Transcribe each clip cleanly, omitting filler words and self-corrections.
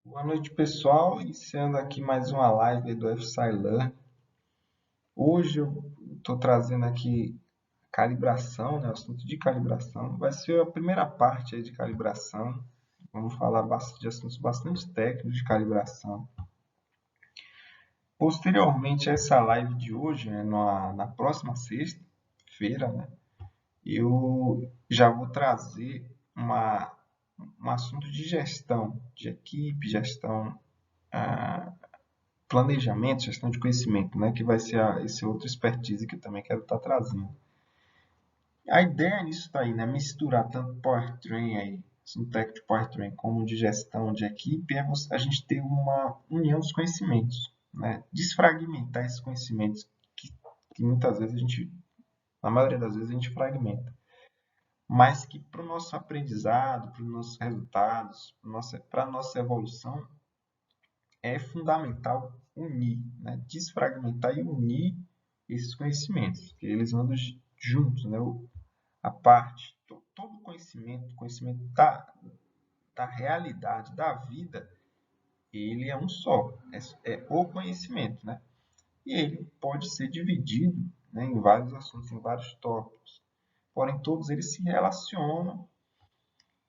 Boa noite, pessoal. Iniciando aqui mais uma live do FSciLearn. Hoje eu estou trazendo aqui calibração, né? O assunto de calibração. Vai ser a primeira parte aí de calibração. Vamos falar de assuntos bastante técnicos de calibração. Posteriormente a essa live de hoje, né, na próxima sexta-feira, né, eu já vou trazer um assunto de gestão de equipe, gestão planejamento, gestão de conhecimento, né, que vai ser esse outro expertise que eu também quero estar trazendo. A ideia nisso está aí, né, misturar tanto Powertrain aí, Syntec de Powertrain, como de gestão de equipe, é a gente ter uma união dos conhecimentos, né, desfragmentar esses conhecimentos que muitas vezes na maioria das vezes a gente fragmenta, mas que para o nosso aprendizado, para os nossos resultados, para a nossa evolução, é fundamental unir, né? Desfragmentar e unir esses conhecimentos, que eles andam juntos, né? A parte, todo conhecimento da realidade, da vida, ele é um só, é o conhecimento, né? E ele pode ser dividido, né, em vários assuntos, em vários tópicos, porém todos eles se relacionam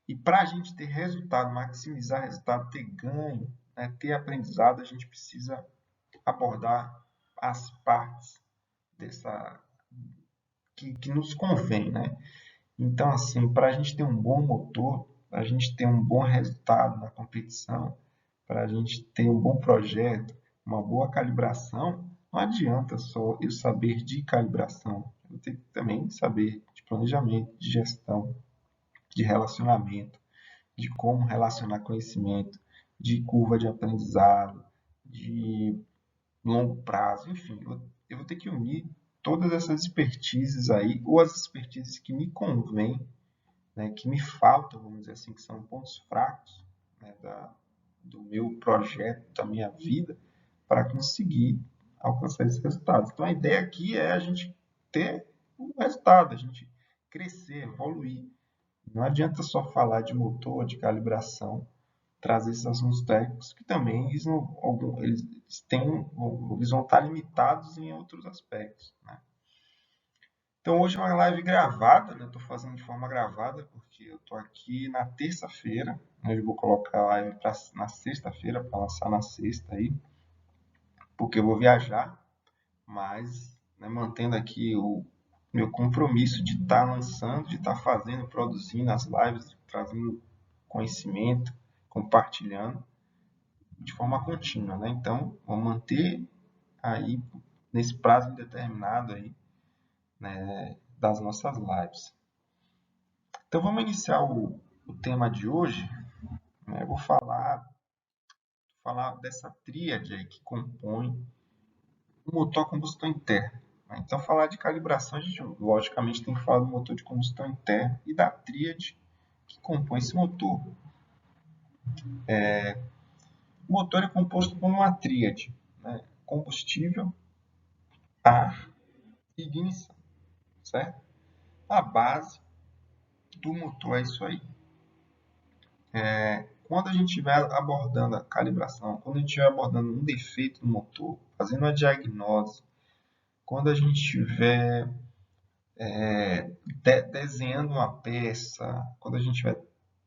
e para a gente ter resultado, maximizar resultado, ter ganho, né, ter aprendizado, a gente precisa abordar as partes dessa que nos convém, né? Então, assim, para a gente ter um bom motor, para a gente ter um bom resultado na competição, para a gente ter um bom projeto, uma boa calibração, não adianta só eu saber de calibração. Eu tenho que também saber de planejamento, de gestão, de relacionamento, de como relacionar conhecimento, de curva de aprendizado, de longo prazo, enfim, eu vou ter que unir todas essas expertises aí, ou as expertises que me convêm, né, que me faltam, vamos dizer assim, que são pontos fracos, né, do meu projeto, da minha vida, para conseguir alcançar esses resultados. Então a ideia aqui é a gente ter um resultado, a gente crescer, evoluir. Não adianta só falar de motor, de calibração, trazer esses assuntos técnicos que também eles vão estar limitados em outros aspectos, né? Então hoje é uma live gravada, né? Estou fazendo de forma gravada porque eu estou aqui na terça-feira, né? Eu vou colocar a live na sexta-feira para lançar na sexta aí, porque eu vou viajar, mas, né, mantendo aqui o meu compromisso de estar lançando, de estar fazendo, produzindo as lives, trazendo conhecimento, compartilhando de forma contínua, né? Então, vamos manter aí nesse prazo indeterminado aí, né, das nossas lives. Então, vamos iniciar o tema de hoje, né? Eu vou falar dessa tríade aí que compõe o motor a combustão interna, né? Então, falar de calibração, a gente logicamente tem que falar do motor de combustão interna e da tríade que compõe esse motor. O motor é composto por uma tríade, né? Combustível, ar e ignição, certo? A base do motor é isso aí. Quando a gente estiver abordando a calibração, quando a gente estiver abordando um defeito no motor, fazendo a diagnose, quando a gente estiver desenhando uma peça, quando a gente estiver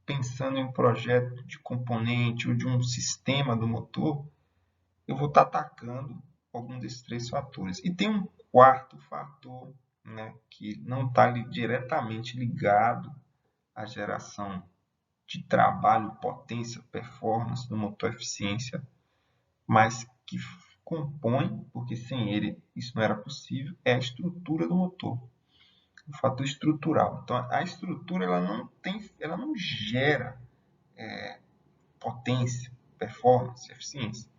pensando em um projeto de componente ou de um sistema do motor, eu vou estar atacando algum desses três fatores. E tem um quarto fator, né, que não está diretamente ligado à geração de trabalho, potência, performance do motor, eficiência, mas que compõe, porque sem ele isso não era possível, é a estrutura do motor, o fator estrutural. Então a estrutura ela não gera potência, performance, eficiência.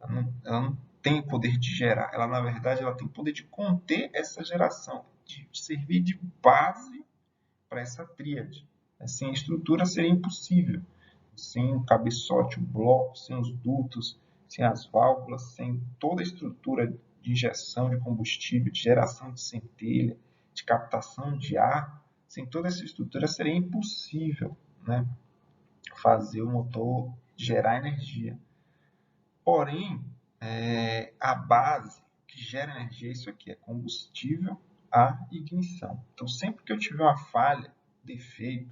Ela não tem o poder de gerar. Ela na verdade ela tem o poder de conter essa geração, de servir de base para essa tríade. Sem a estrutura seria impossível. Sem o cabeçote, o bloco, sem os dutos, sem as válvulas, sem toda a estrutura de injeção de combustível, de geração de centelha, de captação de ar, sem toda essa estrutura seria impossível, né, fazer o motor gerar energia. Porém, a base que gera energia é isso aqui, é combustível a ignição. Então, sempre que eu tiver uma falha, defeito,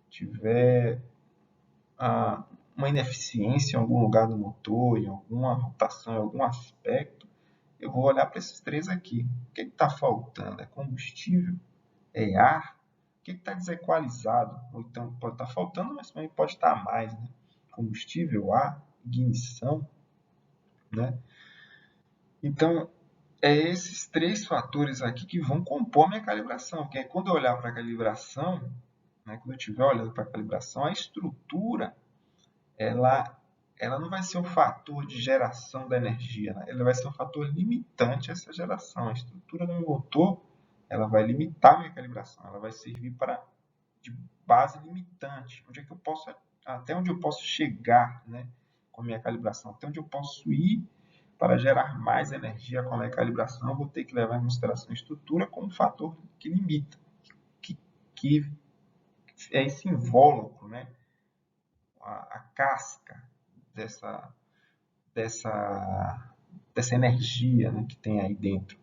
tiver uma ineficiência em algum lugar do motor, em alguma rotação, em algum aspecto, eu vou olhar para esses três aqui. O que está faltando? É combustível? É ar? O que está desequalizado? Ou então pode estar faltando, mas também pode estar a mais, né? Combustível, ar, ignição, né? Então, é esses três fatores aqui que vão compor a minha calibração. Porque quando eu olhar para a calibração, né, quando eu estiver olhando para a calibração, a estrutura, ela não vai ser um fator de geração da energia, né? Ela vai ser um fator limitante a essa geração. A estrutura do meu motor, ela vai limitar a minha calibração, ela vai servir de base limitante, onde é que eu posso, até onde eu posso chegar, né, com a minha calibração, até onde eu posso ir para gerar mais energia com a minha calibração, eu vou ter que levar em consideração a estrutura como um fator que limita, que é esse invólucro, né, a casca dessa energia, né, que tem aí dentro.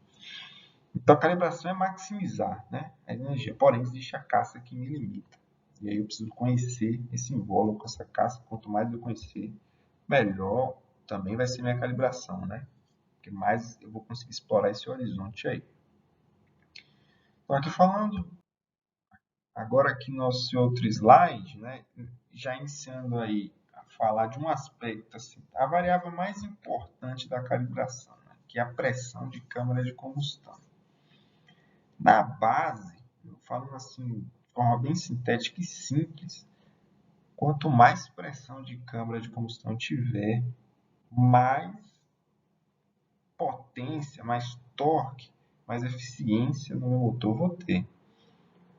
Então, a calibração é maximizar, né, a energia, porém existe a casca que me limita. E aí eu preciso conhecer esse invólucro, essa casca. Quanto mais eu conhecer, melhor também vai ser minha calibração, né? Porque mais eu vou conseguir explorar esse horizonte aí. Então, aqui falando, agora aqui no nosso outro slide, né? Já iniciando aí a falar de um aspecto, assim, a variável mais importante da calibração, né? Que é a pressão de câmara de combustão. Na base, eu falo assim, de forma bem sintética e simples, quanto mais pressão de câmara de combustão tiver, mais potência, mais torque, mais eficiência no meu motor vou ter.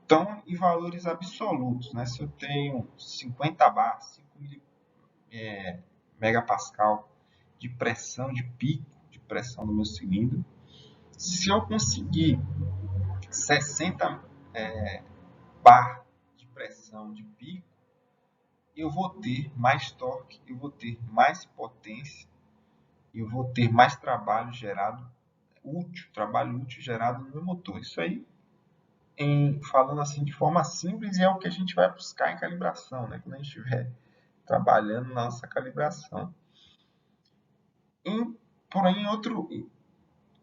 Então, em valores absolutos, né? Se eu tenho 50 bar, 5 megapascal de pressão de pico, de pressão no meu cilindro, se eu conseguir 60 bar de pressão de pico, eu vou ter mais torque, eu vou ter mais potência, eu vou ter mais trabalho gerado trabalho útil gerado no meu motor. Isso aí, falando assim de forma simples, é o que a gente vai buscar em calibração, né? Quando a gente estiver trabalhando na nossa calibração. Porém,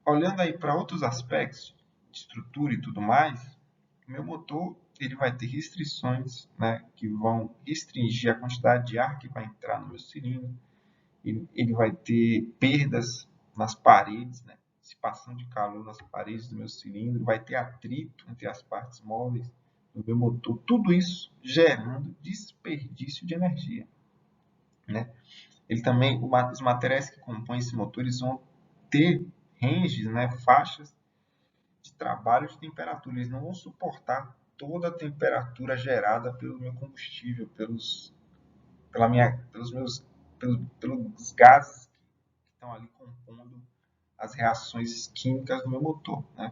olhando aí para outros aspectos de estrutura e tudo mais, o meu motor ele vai ter restrições, né, que vão restringir a quantidade de ar que vai entrar no meu cilindro. Ele vai ter perdas nas paredes, né, dissipação de calor nas paredes do meu cilindro, vai ter atrito entre as partes móveis do meu motor, tudo isso gerando desperdício de energia, né? Ele também, os materiais que compõem esse motor, eles vão ter ranges, né, faixas de trabalho de temperatura. Eles não vão suportar toda a temperatura gerada pelo meu combustível, pelos gases que estão ali compondo as reações químicas do meu motor, né?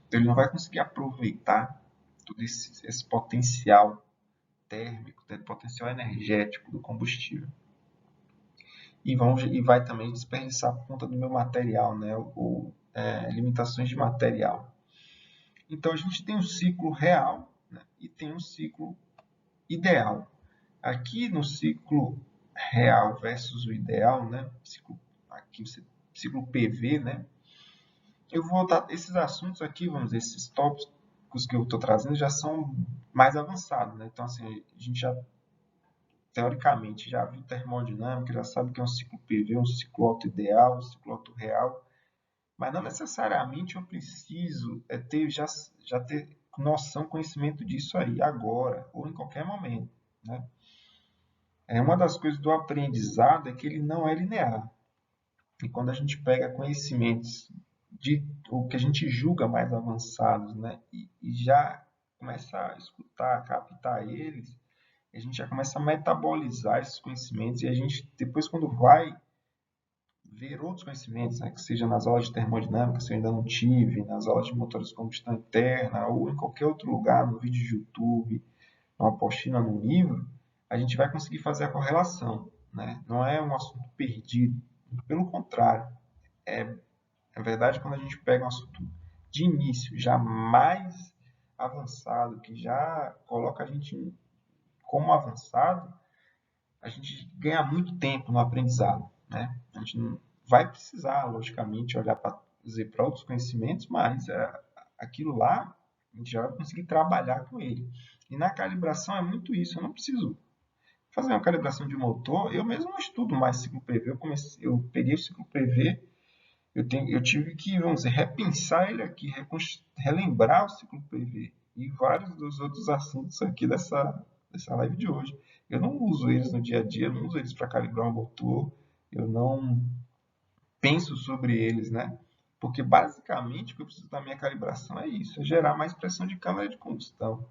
Então, ele não vai conseguir aproveitar todo esse potencial térmico, potencial energético do combustível. E vai também desperdiçar por conta do meu material, né? Limitações de material. Então, a gente tem um ciclo real, né? E tem um ciclo ideal. Aqui no ciclo real versus o ideal, né? Ciclo PV, né? Eu vou dar esses assuntos aqui, vamos dizer, esses tópicos que eu estou trazendo já são mais avançados, né? Então, assim, a gente já teoricamente já viu termodinâmica, já sabe que é um ciclo PV, um ciclo auto-ideal, um ciclo auto-real, mas não necessariamente eu preciso já ter noção, conhecimento disso aí, agora, ou em qualquer momento, né? Uma das coisas do aprendizado é que ele não é linear. E quando a gente pega conhecimentos de o que a gente julga mais avançados, né, e já começa a escutar, a captar eles, a gente já começa a metabolizar esses conhecimentos e a gente, depois, quando vai ver outros conhecimentos, né, que seja nas aulas de termodinâmica, se eu ainda não tive, nas aulas de motores de combustão interna, ou em qualquer outro lugar, no vídeo de YouTube, numa apostila, num livro, a gente vai conseguir fazer a correlação, né? Não é um assunto perdido. Pelo contrário, na verdade, quando a gente pega um assunto de início, já mais avançado, que já coloca a gente como avançado, a gente ganha muito tempo no aprendizado, né? A gente não vai precisar, logicamente, olhar para outros conhecimentos, mas aquilo lá a gente já vai conseguir trabalhar com ele. E na calibração é muito isso. Eu não preciso fazer uma calibração de motor. Eu mesmo não estudo mais ciclo PV. Eu peguei o ciclo PV, eu tive que, vamos dizer, repensar ele aqui, relembrar o ciclo PV e vários dos outros assuntos aqui dessa live de hoje. Eu não uso eles no dia a dia, eu não uso eles para calibrar um motor, eu não penso sobre eles, né? Porque basicamente o que eu preciso da minha calibração é isso, é gerar mais pressão de câmara de combustão.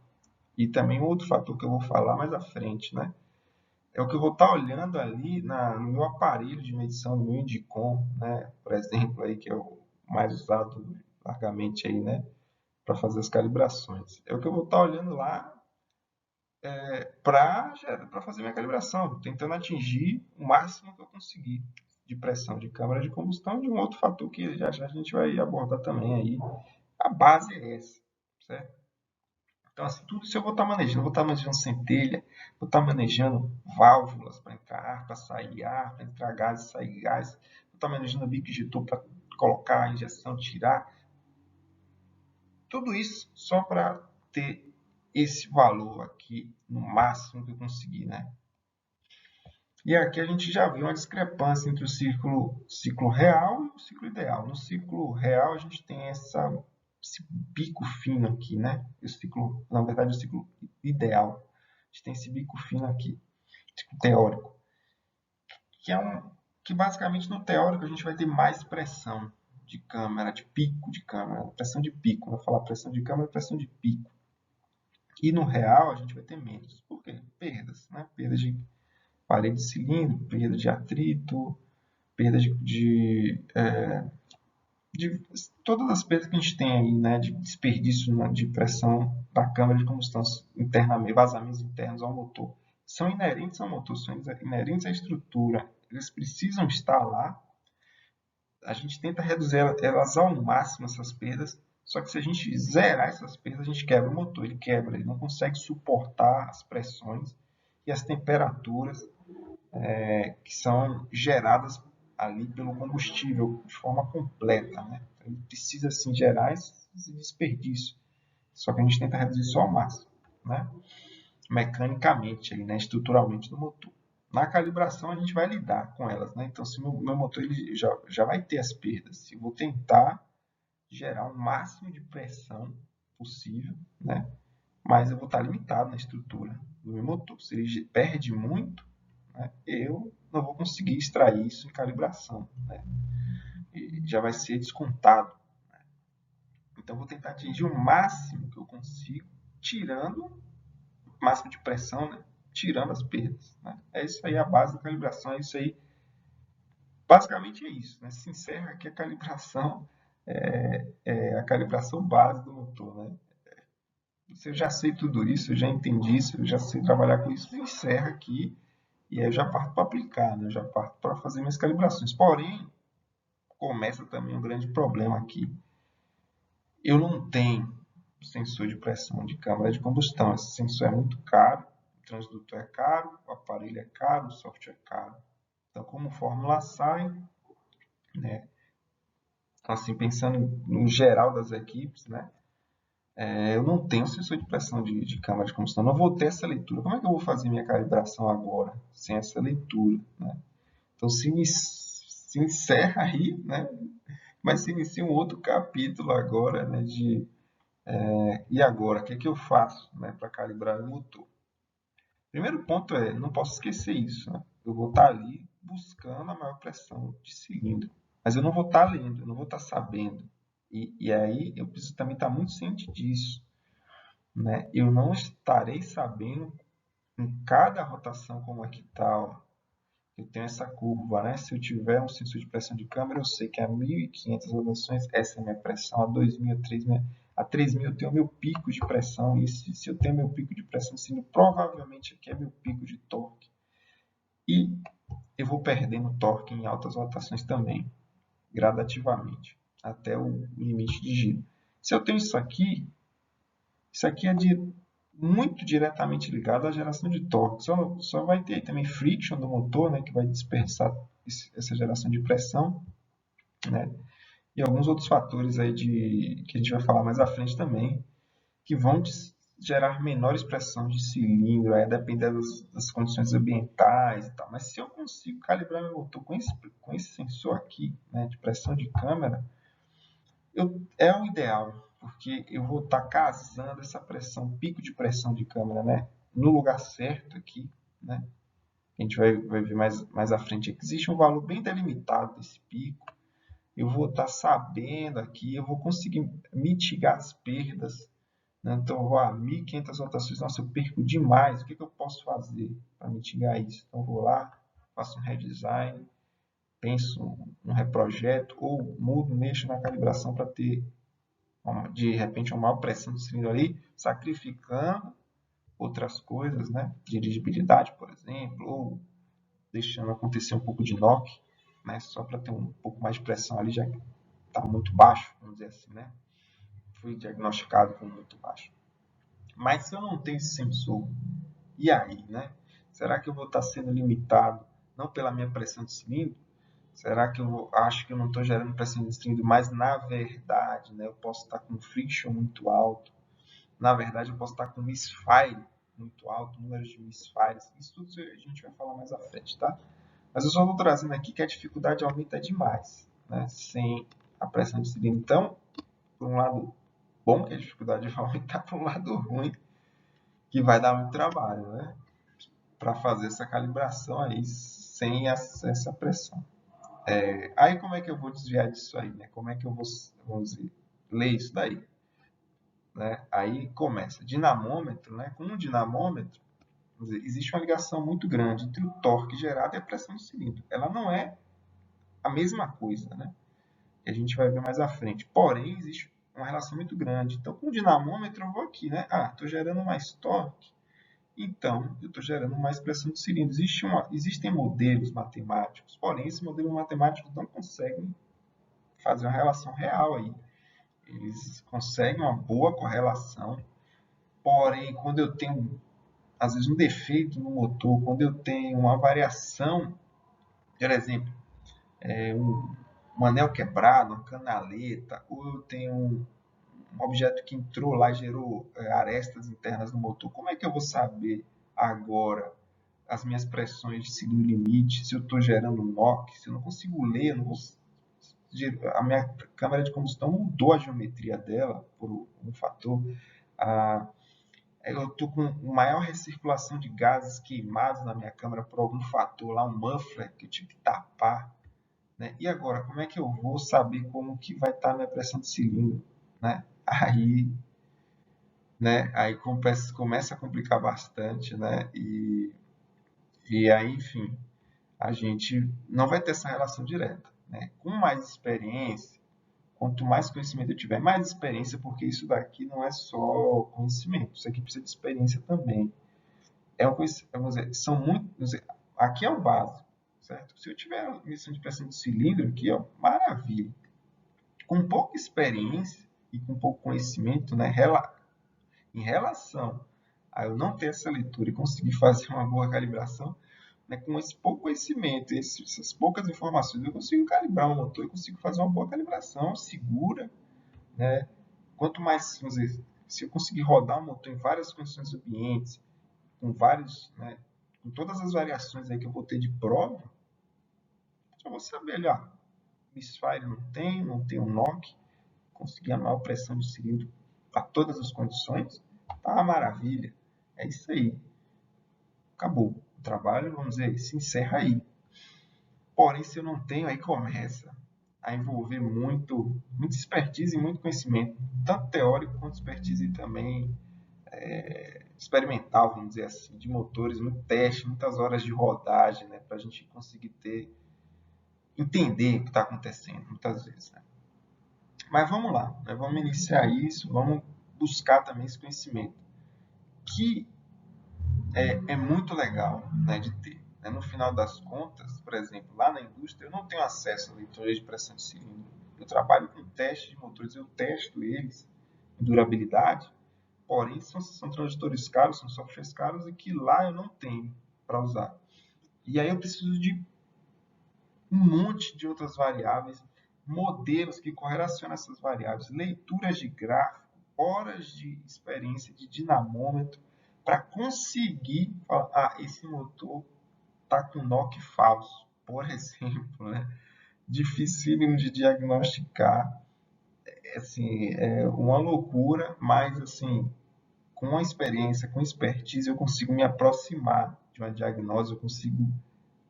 E também um outro fator que eu vou falar mais à frente, né? É o que eu vou estar olhando ali no meu aparelho de medição, no meu Indicom, né? Por exemplo, aí, que é o mais usado largamente aí, né? Para fazer as calibrações. É o que eu vou estar olhando lá para fazer minha calibração, tentando atingir o máximo que eu conseguir de pressão de câmara de combustão, de um outro fator que já a gente vai abordar também aí. A base é essa, certo? Então, assim, tudo isso eu vou estar manejando. Vou estar manejando centelha, vou estar manejando válvulas para entrar ar, para sair ar, para entrar gás e sair gás. Vou estar manejando bico injetor para colocar a injeção, tirar. Tudo isso só para ter esse valor aqui no máximo que eu conseguir, né? E aqui a gente já viu uma discrepância entre o ciclo real e o ciclo ideal. No ciclo real a gente tem esse bico fino aqui, né? Na verdade, o ciclo ideal. A gente tem esse bico fino aqui, ciclo teórico, que basicamente no teórico a gente vai ter mais pressão de câmara, de pico de câmara, pressão de pico. Vou falar pressão de câmara, pressão de pico. E no real a gente vai ter menos. Por quê? Perdas, né? Perda de parede de cilindro, perda de atrito, perda de todas as perdas que a gente tem aí, né, de desperdício, né, de pressão da câmara de combustão internamente, vazamentos internos ao motor, são inerentes ao motor, são inerentes à estrutura, eles precisam estar lá. A gente tenta reduzir elas ao máximo, essas perdas, só que se a gente zerar essas perdas, a gente quebra o motor, ele quebra, ele não consegue suportar as pressões e as temperaturas que são geradas ali pelo combustível de forma completa, né? Ele precisa sim gerar esse desperdício, só que a gente tenta reduzir só ao máximo, né? Mecanicamente, aí, né? Estruturalmente no motor. Na calibração a gente vai lidar com elas, né? Então, se meu motor ele já vai ter as perdas, eu vou tentar gerar o máximo de pressão possível, né? Mas eu vou estar limitado na estrutura do meu motor. Se ele perde muito, né, eu não vou conseguir extrair isso em calibração, né? E já vai ser descontado. Né? Então, vou tentar atingir o máximo que eu consigo, tirando o máximo de pressão, né? Tirando as perdas. Né? É isso aí, a base da calibração, é isso aí. Basicamente é isso. Né? Se encerra aqui a calibração, a calibração base do motor. Né? Se eu já sei tudo isso, eu já entendi isso, eu já sei trabalhar com isso, eu encerro aqui e aí eu já parto para aplicar, né? Eu já parto para fazer minhas calibrações. Porém, começa também um grande problema aqui. Eu não tenho sensor de pressão de câmara de combustão. Esse sensor é muito caro, o transdutor é caro, o aparelho é caro, o software é caro. Então, como fórmula sai, né? Então, assim, pensando no geral das equipes, né? Eu não tenho sensor de pressão de câmara de combustão, não vou ter essa leitura. Como é que eu vou fazer minha calibração agora, sem essa leitura? Né? Então, se encerra aí, né? Mas se inicia um outro capítulo agora, né? E agora, o que é que eu faço, né, para calibrar o motor? Primeiro ponto não posso esquecer isso. Né? Eu vou estar ali buscando a maior pressão de cilindro, mas eu não vou estar lendo, eu não vou estar sabendo. E aí eu preciso também estar muito ciente disso. Né? Eu não estarei sabendo em cada rotação como é que está. Eu tenho essa curva, né? Se eu tiver um sensor de pressão de câmara, eu sei que a 1.500 rotações, essa é a minha pressão, a 2.000, a 3.000, a 3.000 eu tenho o meu pico de pressão, e se eu tenho meu pico de pressão, provavelmente aqui é meu pico de torque. E eu vou perdendo torque em altas rotações também, gradativamente, até o limite de giro. Se eu tenho isso aqui é muito diretamente ligado à geração de torque. Só vai ter também friction do motor, né, que vai dispersar essa geração de pressão, né, e alguns outros fatores aí que a gente vai falar mais à frente também, que vão gerar menor expressão de cilindro, aí dependendo das condições ambientais e tal. Mas se eu consigo calibrar meu motor com esse sensor aqui, né, de pressão de câmara, é o ideal, porque eu vou estar casando essa pressão, pico de pressão de câmara, né, no lugar certo aqui, né? A gente vai ver mais à frente aqui. Existe um valor bem delimitado desse pico. Eu vou estar sabendo aqui, eu vou conseguir mitigar as perdas, né? Então, eu vou a 1.500 rotações, nossa, eu perco demais. O que eu posso fazer para mitigar isso? Então, eu vou lá, faço um redesign, penso um reprojeto ou mudo, mexo na calibração para ter, de repente, uma maior pressão do cilindro ali, sacrificando outras coisas, né? Dirigibilidade, por exemplo, ou deixando acontecer um pouco de knock, né? Só para ter um pouco mais de pressão ali, já que está muito baixo, vamos dizer assim, né? Fui diagnosticado como muito baixo. Mas se eu não tenho esse sensor, e aí, né? Será que eu vou estar sendo limitado não pela minha pressão de cilindro? Será que eu acho que eu não estou gerando pressão de cilindro, mas na verdade, né, eu posso estar com friction muito alto. Na verdade, eu posso estar com misfire muito alto, números de misfires. Isso tudo a gente vai falar mais à frente, tá? Mas eu só estou trazendo aqui que a dificuldade aumenta demais, né, sem a pressão de cilindro. Então, por um lado bom que a dificuldade vai aumentar, por um lado ruim, que vai dar muito trabalho, né? Para fazer essa calibração aí sem essa pressão. Aí como é que eu vou desviar disso aí, né? Como é que eu vou, vamos dizer, ler isso daí? Né? Aí começa. Dinamômetro, né? Com um dinamômetro, dizer, existe uma ligação muito grande entre o torque gerado e a pressão do cilindro. Ela não é a mesma coisa, né? Que a gente vai ver mais à frente. Porém, existe uma relação muito grande. Então, com o dinamômetro, eu vou aqui, né? Ah, estou gerando mais torque. Então, eu estou gerando mais pressão de cilindro. Existem modelos matemáticos, porém, esses modelos matemáticos não conseguem fazer uma relação real aí. Eles conseguem uma boa correlação, porém, quando eu tenho, às vezes, um defeito no motor, quando eu tenho uma variação, por exemplo, um anel quebrado, uma canaleta, ou eu tenho um objeto que entrou lá e gerou arestas internas no motor, como é que eu vou saber agora as minhas pressões de cilindro limite, se eu estou gerando NOx, se eu não consigo ler, eu não vou, a minha câmara de combustão mudou a geometria dela por um fator. Eu estou com maior recirculação de gases queimados na minha câmara por algum fator lá, um muffler que eu tive que tapar. Né? E agora, como é que eu vou saber como que vai estar a minha pressão de cilindro? Né? Aí começa a complicar bastante, né? E aí, enfim, a gente não vai ter essa relação direta. Né? Com mais experiência, quanto mais conhecimento eu tiver, mais experiência, porque isso daqui não é só conhecimento, isso aqui precisa de experiência também. Vamos dizer, aqui é o básico, certo? Se eu tiver medição de pressão de cilindro aqui, ó, maravilha. Com pouca experiência e com pouco conhecimento, né, em relação a eu não ter essa leitura e conseguir fazer uma boa calibração, né, com esse pouco conhecimento e essas poucas informações, eu consigo calibrar um motor e consigo fazer uma boa calibração segura. Né? Quanto mais, vamos dizer, se eu conseguir rodar um motor em várias condições ambientes, com vários, né, com todas as variações aí que eu vou ter de prova, eu vou saber ali, ó, misfire não tem um knock, consegui a maior pressão de cilindro para todas as condições, tá uma maravilha. É isso aí. Acabou. O trabalho, vamos dizer, se encerra aí. Porém, se eu não tenho, aí começa a envolver muita expertise e muito conhecimento, tanto teórico quanto expertise também experimental, vamos dizer assim, de motores, muito teste, muitas horas de rodagem, né, para a gente conseguir entender o que está acontecendo, muitas vezes. Né? Mas vamos lá, né, vamos iniciar isso, vamos buscar também esse conhecimento, que é muito legal, né, de ter. Né? No final das contas, por exemplo, lá na indústria, eu não tenho acesso a leitores de pressão de cilindro. Eu trabalho com testes de motores, eu testo eles em durabilidade, porém são transistores caros, são softwares caros e que lá eu não tenho para usar. E aí eu preciso de um monte de outras variáveis, modelos que correlacionam essas variáveis, leituras de gráfico, horas de experiência de dinamômetro, para conseguir falar, esse motor está com knock falso, por exemplo, né? Dificílimo de diagnosticar, assim, é uma loucura, mas assim, com a experiência, com expertise, eu consigo me aproximar de uma diagnose, eu consigo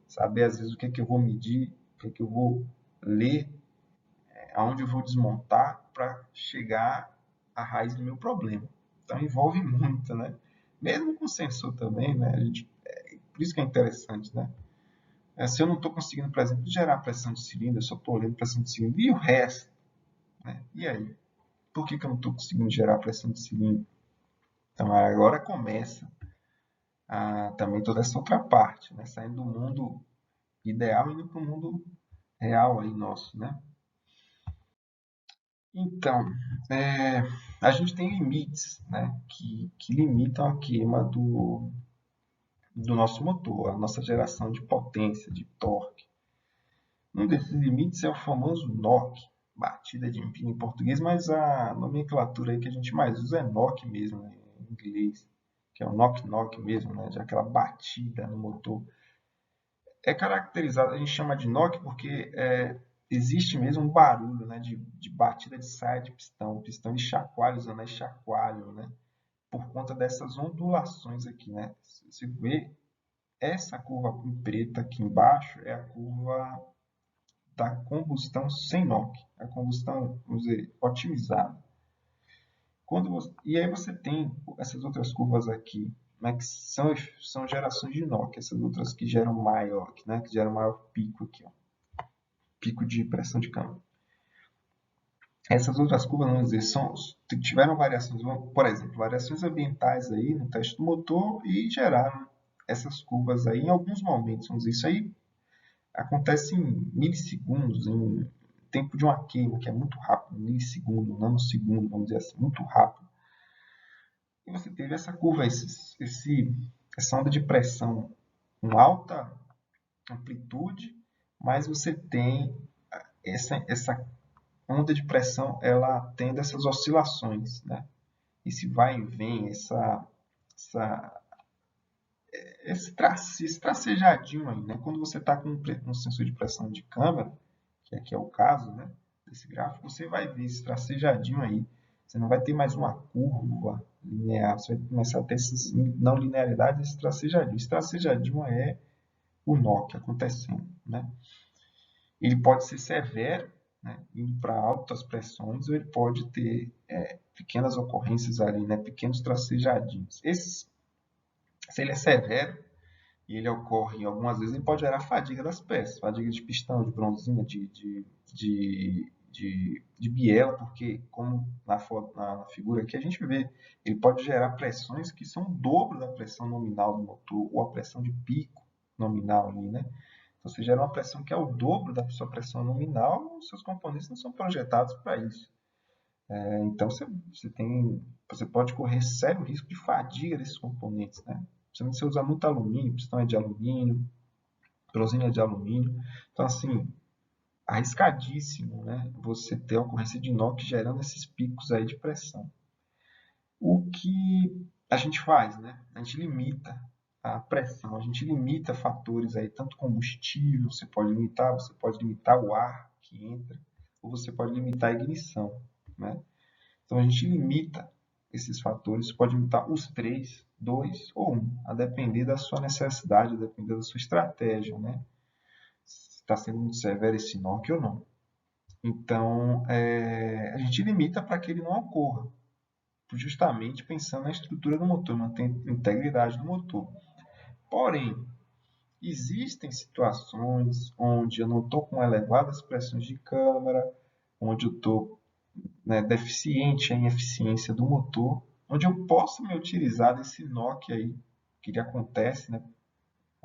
saber às vezes o que é que eu vou medir, o que é que eu vou ler, aonde eu vou desmontar para chegar à raiz do meu problema. Então envolve muito, né? Mesmo com sensor também, né? Por isso que é interessante, né? Se eu não estou conseguindo, por exemplo, gerar pressão de cilindro, eu só estou olhando pressão de cilindro, e o resto? Né? E aí? Por que eu não estou conseguindo gerar pressão de cilindro? Então agora começa também toda essa outra parte, né? Saindo do mundo ideal e indo para o mundo real aí nosso, né? Então, a gente tem limites, né, que limitam a queima do nosso motor, a nossa geração de potência, de torque. Um desses limites é o famoso NOC, batida de empilho em português, mas a nomenclatura aí que a gente mais usa é NOC mesmo, né, em inglês, que é o knock-knock mesmo, né, de aquela batida no motor. É caracterizado, a gente chama de knock porque existe mesmo um barulho, né, de batida de saia de pistão, pistão de chacoalho, os anéis chacoalham, né, por conta dessas ondulações aqui, né. Você vê essa curva em preto aqui embaixo é a curva da combustão sem NOC, a combustão, vamos dizer, otimizada. E aí você tem essas outras curvas aqui, né, que são gerações de NOC, essas outras que geram maior, né, que geram maior pico aqui, ó, pico de pressão de câmbio. Essas outras curvas, vamos dizer, tiveram variações, por exemplo, variações ambientais aí no teste do motor e geraram essas curvas aí em alguns momentos. Vamos dizer, isso aí acontece em milissegundos, em tempo de uma queima, que é muito rápido, milissegundo, nanosegundo, vamos dizer assim, muito rápido. E você teve essa curva, essa onda de pressão com alta amplitude, mas você tem essa onda de pressão, ela tendo essas oscilações, né? Esse vai e vem, esse tracejadinho aí, né? Quando você está com um sensor de pressão de câmera, que aqui é o caso, né, desse gráfico, você vai ver esse tracejadinho aí. Você não vai ter mais uma curva linear, você vai começar a ter essas não linearidades, esse tracejadinho. Esse tracejadinho é o NOC acontecendo, né? Ele pode ser severo, né, indo para altas pressões, ou ele pode ter pequenas ocorrências ali, né, pequenos tracejadinhos. Se ele é severo, e ele ocorre algumas vezes, ele pode gerar fadiga das peças, fadiga de pistão, de bronzina, de biela, porque, como na figura aqui a gente vê, ele pode gerar pressões que são o dobro da pressão nominal do motor, ou a pressão de pico nominal ali, né? Então, você gera uma pressão que é o dobro da sua pressão nominal, os seus componentes não são projetados para isso. Então, você pode correr sério risco de fadiga desses componentes, né? Principalmente se você usar muito alumínio, pistão é de alumínio, bronzina é de alumínio. Então, assim, arriscadíssimo, né? Você ter a ocorrência de NOx gerando esses picos aí de pressão. O que a gente faz, né? A gente limita a pressão, a gente limita fatores aí, tanto combustível, você pode limitar o ar que entra, ou você pode limitar a ignição, né? Então a gente limita esses fatores, pode limitar os 3, 2 ou 1, a depender da sua necessidade, a depender da sua estratégia, né? Se está sendo muito severo esse NOC ou não. Então, a gente limita para que ele não ocorra, justamente pensando na estrutura do motor, manter a integridade do motor. Porém, existem situações onde eu não estou com elevadas pressões de câmara, onde eu estou deficiente em eficiência do motor, onde eu posso me utilizar desse NOC aí, que ele acontece, né,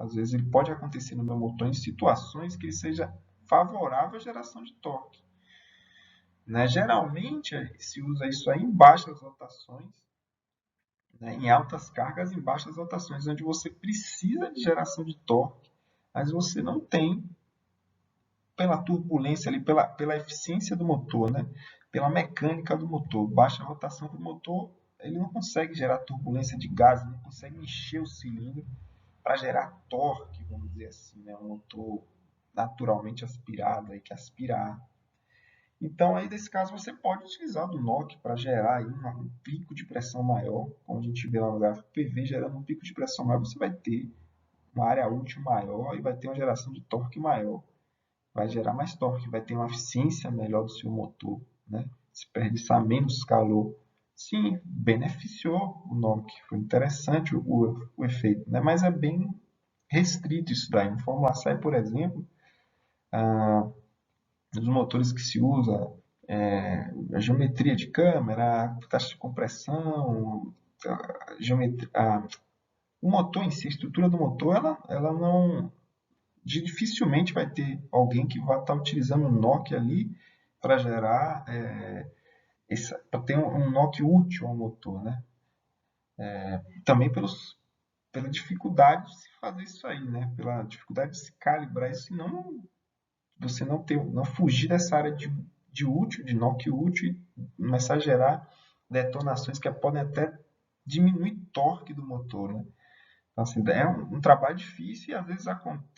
Às vezes ele pode acontecer no meu motor em situações que ele seja favorável à geração de torque. Né? Geralmente se usa isso aí em baixas rotações, né? Em altas cargas, em baixas rotações, onde você precisa de geração de torque, mas você não tem pela turbulência ali, pela eficiência do motor, né? Pela mecânica do motor. Baixa rotação do motor, ele não consegue gerar turbulência de gás, não consegue encher o cilindro para gerar torque, vamos dizer assim, né? Um motor naturalmente aspirado, aí, que aspira ar. Então, aí, nesse caso, você pode utilizar do NOC para gerar aí um pico de pressão maior, como a gente vê lá no gráfico PV, gerando um pico de pressão maior, você vai ter uma área útil maior e vai ter uma geração de torque maior. Vai gerar mais torque, vai ter uma eficiência melhor do seu motor, né? Desperdiçar menos calor. Sim, beneficiou o NOC, foi interessante o efeito, né? Mas é bem restrito isso daí. No Fórmula SAI, por exemplo, os motores que se usa, a geometria de câmera, a taxa de compressão, a geometria, o motor em si, a estrutura do motor, ela não dificilmente vai ter alguém que vai estar utilizando um NOC ali para gerar, para ter um NOC útil ao motor, né? Também pela dificuldade de se fazer isso aí, né? Pela dificuldade de se calibrar isso, senão você não fugir dessa área de útil, de NOC útil e começar a gerar detonações que podem até diminuir o torque do motor, né? Então, assim, é um trabalho difícil e às vezes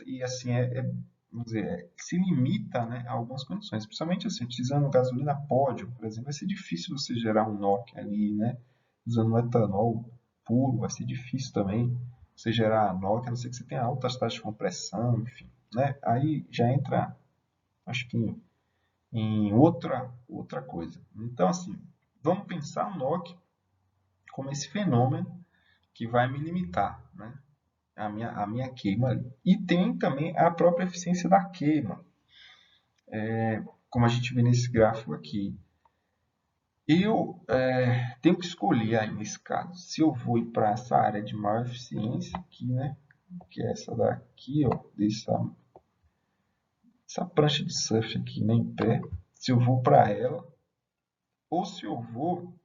e, assim, vamos dizer, se limita, né, a algumas condições. Principalmente assim, utilizando gasolina pódio, por exemplo, vai ser difícil você gerar um NOC ali, né? Usando etanol puro, vai ser difícil também você gerar NOC, a não ser que você tenha altas taxas de compressão, enfim, né? Aí já entra, acho que em outra coisa. Então, assim, vamos pensar o NOC como esse fenômeno que vai me limitar, né? A minha queima ali. E tem também a própria eficiência da queima, como a gente vê nesse gráfico aqui. Eu tenho que escolher aí nesse caso se eu vou ir para essa área de maior eficiência aqui, né? Que é essa daqui, ó, essa prancha de surf aqui, né, em pé. Se eu vou para ela ou se eu vou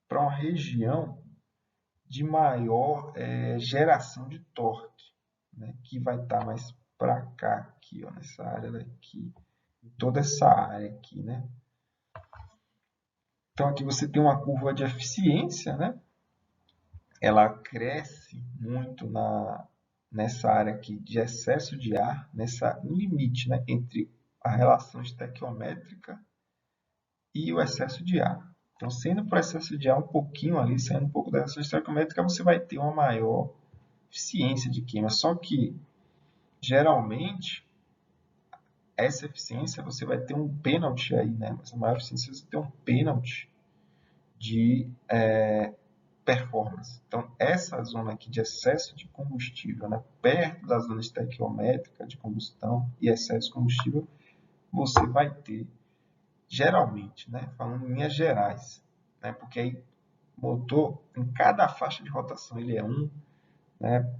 para uma região de maior geração de torque, né, que vai estar mais para cá, aqui, ó, nessa área daqui, toda essa área aqui, né? Então aqui você tem uma curva de eficiência, né? Ela cresce muito nessa área aqui de excesso de ar, no limite, né, entre a relação estequiométrica e o excesso de ar. Então, sendo para o excesso de ar um pouquinho ali, saindo um pouco da relação estequiométrica, você vai ter uma maior eficiência de queima. Só que, geralmente, essa eficiência você vai ter um pênalti aí, né? Essa maior eficiência você tem um pênalti de performance. Então, essa zona aqui de excesso de combustível, né, perto da zona estequiométrica de combustão e excesso de combustível, você vai ter, geralmente, né, falando em linhas gerais, né, porque aí o motor, em cada faixa de rotação, ele é né,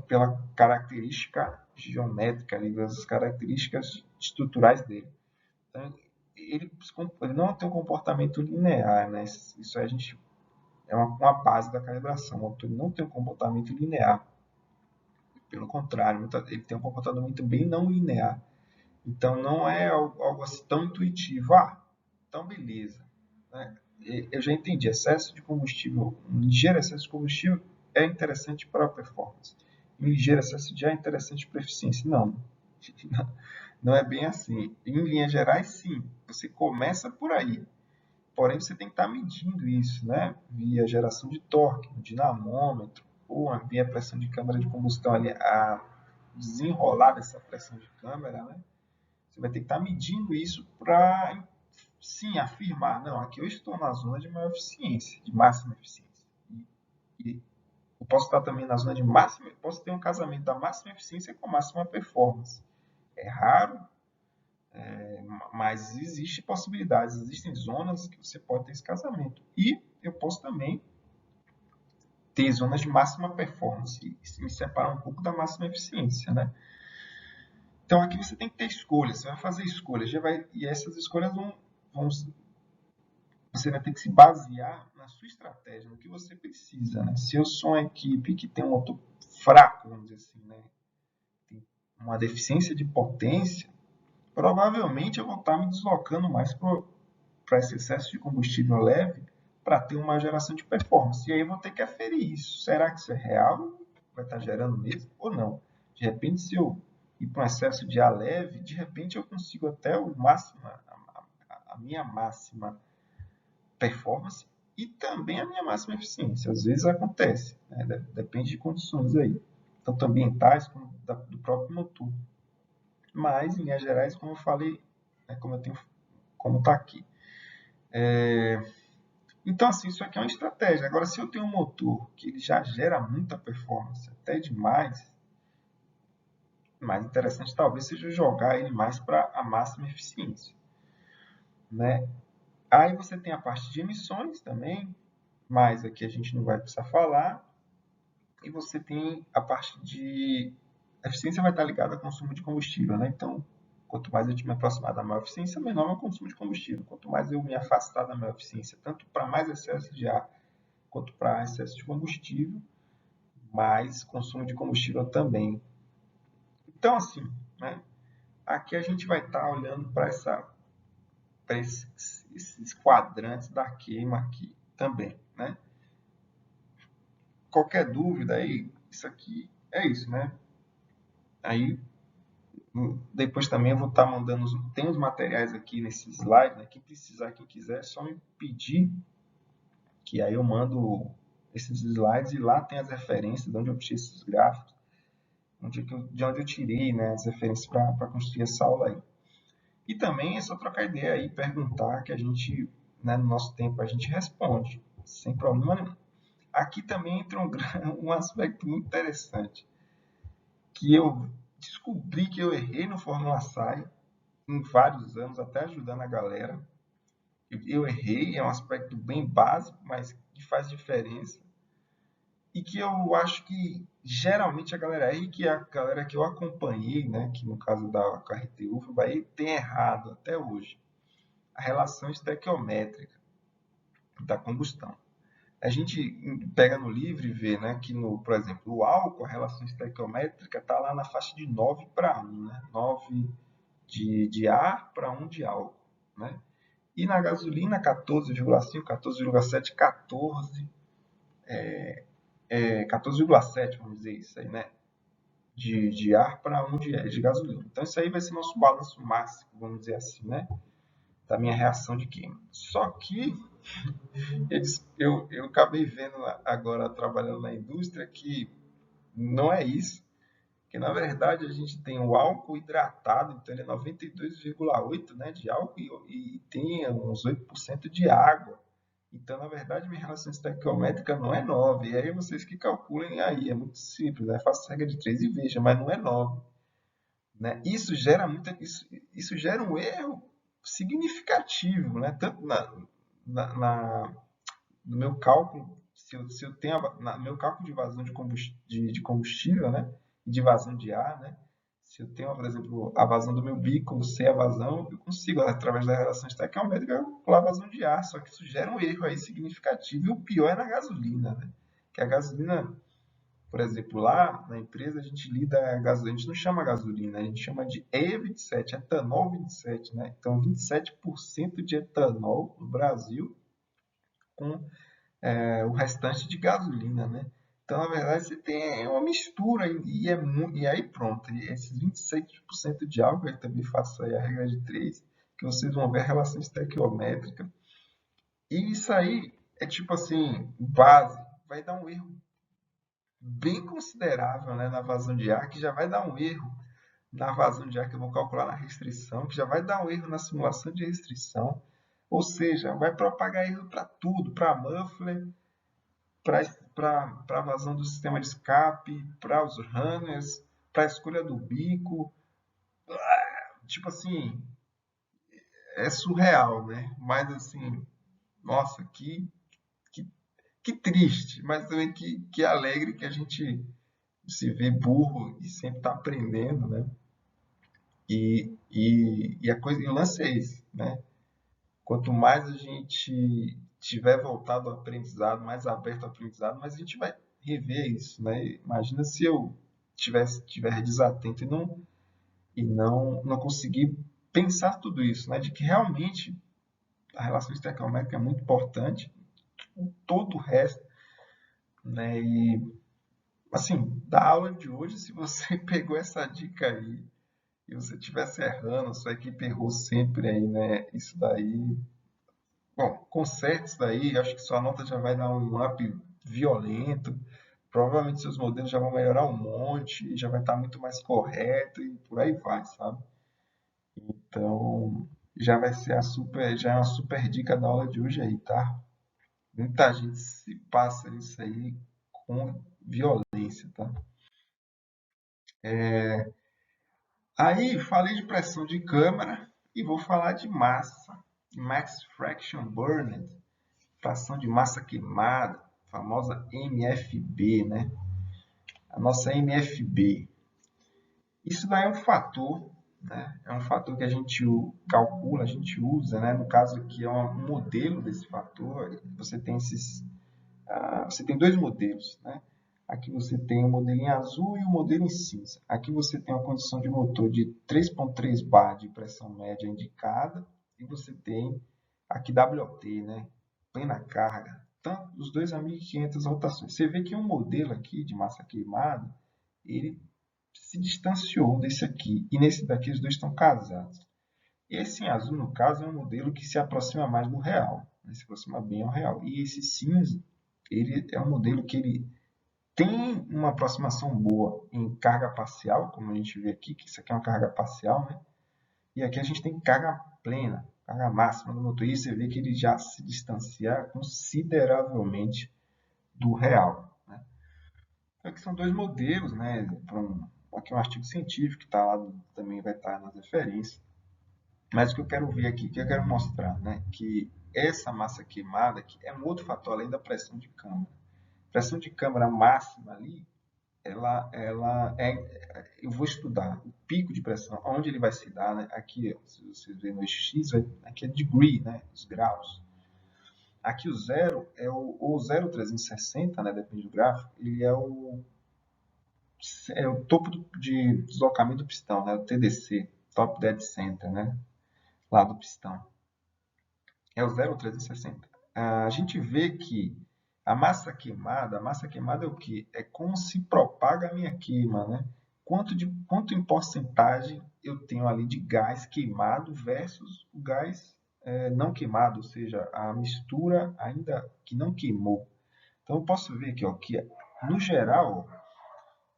pela característica geométrica, as características estruturais dele. Então, ele não tem um comportamento linear, né? Isso a gente é uma base da calibração. O motor não tem um comportamento linear. Pelo contrário, ele tem um comportamento bem não linear. Então, não é algo assim tão intuitivo. Então beleza. Né? Eu já entendi. Excesso de combustível, um ligeiro excesso de combustível é interessante para a performance. Um ligeiro excesso de ar é interessante para a eficiência. Não. Não é bem assim. Em linhas gerais, sim. Você começa por aí. Porém, você tem que estar medindo isso, né? Via geração de torque, dinamômetro, ou via pressão de câmara de combustão ali, a desenrolar dessa pressão de câmara, né? Você vai ter que estar medindo isso para, sim, afirmar, não, aqui eu estou na zona de maior eficiência, de máxima eficiência. E eu posso estar também na zona de máxima, posso ter um casamento da máxima eficiência com máxima performance. É raro, mas existem possibilidades, existem zonas que você pode ter esse casamento. E eu posso também ter zonas de máxima performance. Isso me separa um pouco da máxima eficiência, né? Então aqui você tem que ter escolhas, você vai fazer escolhas, e essas escolhas você vai ter que se basear na sua estratégia, no que você precisa, né? Se eu sou uma equipe que tem um motor fraco, vamos dizer assim, né? Tem uma deficiência de potência, provavelmente eu vou estar me deslocando mais para esse excesso de combustível leve para ter uma geração de performance. E aí eu vou ter que aferir isso. Será que isso é real? Vai estar gerando mesmo ou não? De repente, se eu ir para um excesso de ar leve, de repente eu consigo até o máximo, a minha máxima performance e também a minha máxima eficiência. Às vezes acontece, né? Depende de condições aí, tanto ambientais como do próprio motor. Mas, em linhas gerais, como eu falei, né, como está aqui. Então, assim, isso aqui é uma estratégia. Agora, se eu tenho um motor que ele já gera muita performance, até demais, mais interessante talvez seja jogar ele mais para a máxima eficiência, né? Aí você tem a parte de emissões também, mas aqui a gente não vai precisar falar. E você tem a parte de... A eficiência vai estar ligada ao consumo de combustível, né? Então, quanto mais eu me aproximar da maior eficiência, menor é o consumo de combustível. Quanto mais eu me afastar da maior eficiência, tanto para mais excesso de ar quanto para excesso de combustível, mais consumo de combustível também. Então, assim, né? Aqui a gente vai estar olhando para esses quadrantes da queima aqui também, né? Qualquer dúvida aí, isso aqui é isso, né? Aí, depois também eu vou estar mandando, tem os materiais aqui nesse slide, né? Quem precisar, quem quiser, é só me pedir, que aí eu mando esses slides e lá tem as referências de onde eu tirei esses gráficos, de onde eu tirei, né, as referências para construir essa aula aí. E também é só trocar ideia aí, perguntar, que a gente, né, no nosso tempo, a gente responde, sem problema nenhum. Aqui também entra um aspecto muito interessante, que eu descobri que eu errei no Fórmula SAI em vários anos, até ajudando a galera. Eu errei, é um aspecto bem básico, mas que faz diferença. E que eu acho que geralmente a galera erra, e que a galera que eu acompanhei, né, que no caso da KRTU, tem errado até hoje. A relação estequiométrica da combustão. A gente pega no livro e vê, né, que, por exemplo, o álcool, a relação estequiométrica está lá na faixa de 9 para 1, né? 9 de ar para 1 de álcool, né? E na gasolina, 14,5, 14,7, 14,7, vamos dizer isso aí, né? De ar para 1 de gasolina. Então, isso aí vai ser nosso balanço máximo, vamos dizer assim, né? Da minha reação de queima. Só que eu acabei vendo agora, trabalhando na indústria, que não é isso. Que na verdade a gente tem o álcool hidratado, então ele é 92,8, né, de álcool e tem uns 8% de água. Então, na verdade, minha relação estequiométrica não é 9. E aí vocês que calculem aí, é muito simples, né? Faça regra de 3 e veja, mas não é 9. Né? Isso gera um erro significativo, né? Tanto no meu cálculo, se eu tenho no meu cálculo de vazão de combustível, né? E de vazão de ar, né? Se eu tenho, por exemplo, a vazão do meu bico, sei a vazão, eu consigo, através da relação estequiométrica, calcular a vazão de ar. Só que isso gera um erro aí significativo. E o pior é na gasolina, né? Que a gasolina, por exemplo, lá na empresa a gente lida a gasolina, a gente não chama gasolina, a gente chama de E27, etanol 27, né? Então, 27% de etanol no Brasil com o restante de gasolina, né? Então, na verdade, você tem uma mistura e aí pronto. E esses 27% de álcool, eu também faço aí a regra de 3, que vocês vão ver a relação estequiométrica. E isso aí é tipo assim, base, vai dar um erro bem considerável, né, na vazão de ar, que já vai dar um erro na vazão de ar que eu vou calcular na restrição, que já vai dar um erro na simulação de restrição. Ou seja, vai propagar erro para tudo, para muffler, para a vazão do sistema de escape, para os runners, para a escolha do bico. Tipo assim, é surreal, né? Mas assim, nossa, que que triste, mas também que alegre que a gente se vê burro e sempre está aprendendo, né? E a coisa, e o lance é esse, né? Quanto mais a gente tiver voltado ao aprendizado, mais aberto ao aprendizado, mais a gente vai rever isso, né? Imagina se eu tiver desatento e não conseguir pensar tudo isso, né? De que realmente a relação estequiométrica é muito importante, todo o resto, né? E assim, da aula de hoje, se você pegou essa dica aí e você estivesse errando, sua equipe errou sempre aí, né? Isso daí. Bom, conserte isso daí, acho que sua nota já vai dar um up violento. Provavelmente seus modelos já vão melhorar um monte, já vai estar muito mais correto e por aí vai, sabe? Então, já vai ser já é uma super dica da aula de hoje aí, tá? Muita gente se passa isso aí com violência, tá? Aí, falei de pressão de câmara e vou falar de massa. Max Fraction Burned, fração de massa queimada, famosa MFB, né? A nossa MFB. Isso daí é um fator, né? É um fator que a gente calcula, a gente usa, né? No caso aqui é um modelo desse fator. Você tem dois modelos, né? Aqui você tem o modelo em azul e o modelo em cinza. Aqui você tem uma condição de motor de 3,3 bar de pressão média indicada e você tem aqui WT, né? Plena carga. Então, os dois a 1.500 rotações. Você vê que um modelo aqui de massa queimada, ele se distanciou desse aqui e nesse daqui os dois estão casados. Esse em azul, no caso, é um modelo que se aproxima mais do real, né? Se aproxima bem ao real. E esse cinza, ele é um modelo que ele tem uma aproximação boa em carga parcial, como a gente vê aqui, que isso aqui é uma carga parcial, né? E aqui a gente tem carga plena, carga máxima do motor. E você vê que ele já se distancia consideravelmente do real, né? Então, aqui são dois modelos, né? Aqui é um artigo científico que está lá, também vai estar nas referências. Mas o que eu quero ver aqui, o que eu quero mostrar, né? Que essa massa queimada aqui é um outro fator além da pressão de câmara. A pressão de câmara máxima ali, eu vou estudar o pico de pressão, onde ele vai se dar, né? Aqui, se vocês verem no X, aqui é degree, né? Os graus. Aqui o zero é o 0,360, né? Depende do gráfico, ele é o topo de deslocamento do pistão, né? O TDC, Top Dead Center, né? Lá do pistão. É o 0,360. A gente vê que a massa queimada é o que? É como se propaga a minha queima, né? Quanto em porcentagem eu tenho ali de gás queimado versus o gás não queimado, ou seja, a mistura ainda que não queimou. Então eu posso ver aqui, ó, que no geral,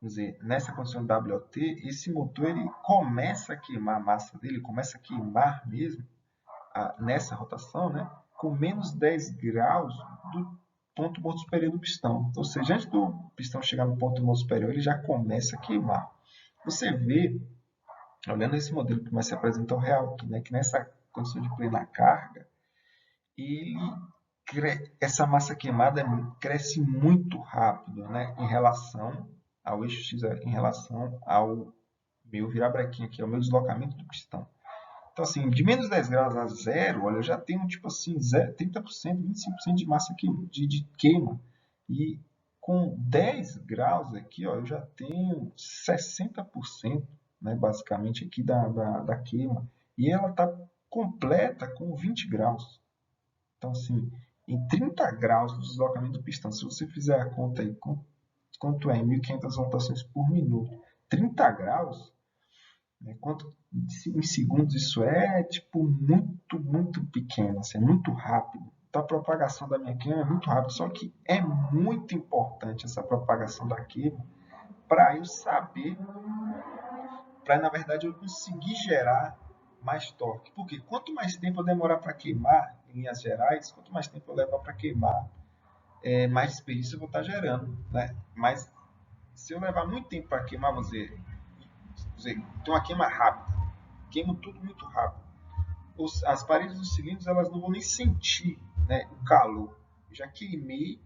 vamos dizer, nessa condição de WLT, esse motor ele começa a queimar a massa dele, começa a queimar mesmo nessa rotação, né, com menos 10 graus do ponto morto superior do pistão. Ou seja, antes do pistão chegar no ponto morto superior, ele já começa a queimar. Você vê, olhando esse modelo que vai se apresentar o real aqui, né, que nessa condição de plena carga, essa massa queimada cresce muito rápido, né, em relação ao eixo X, em relação ao meu virabrequim aqui, ao meu deslocamento do pistão. Então, assim, de menos 10 graus a zero, olha, eu já tenho, tipo assim, 30%, 25% de massa de queima. E com 10 graus aqui, ó, eu já tenho 60%, né, basicamente, aqui da queima. E ela está completa com 20 graus. Então, assim, em 30 graus do deslocamento do pistão, se você fizer a conta aí, quanto é em 1.500 rotações por minuto, 30 graus, né, quanto em segundos isso é, tipo, muito, muito pequeno, assim, é muito rápido. Então, a propagação da minha queima é muito rápida, só que é muito importante essa propagação da queima para eu saber, para, na verdade, eu conseguir gerar mais torque. Porque quanto mais tempo eu demorar para queimar, em linhas gerais, quanto mais tempo eu levar para queimar, mais desperdício eu vou estar gerando, né? Mas se eu levar muito tempo para queimar, tem uma queima rápida, queimo tudo muito rápido. As paredes dos cilindros elas não vão nem sentir, né, o calor. Eu já queimei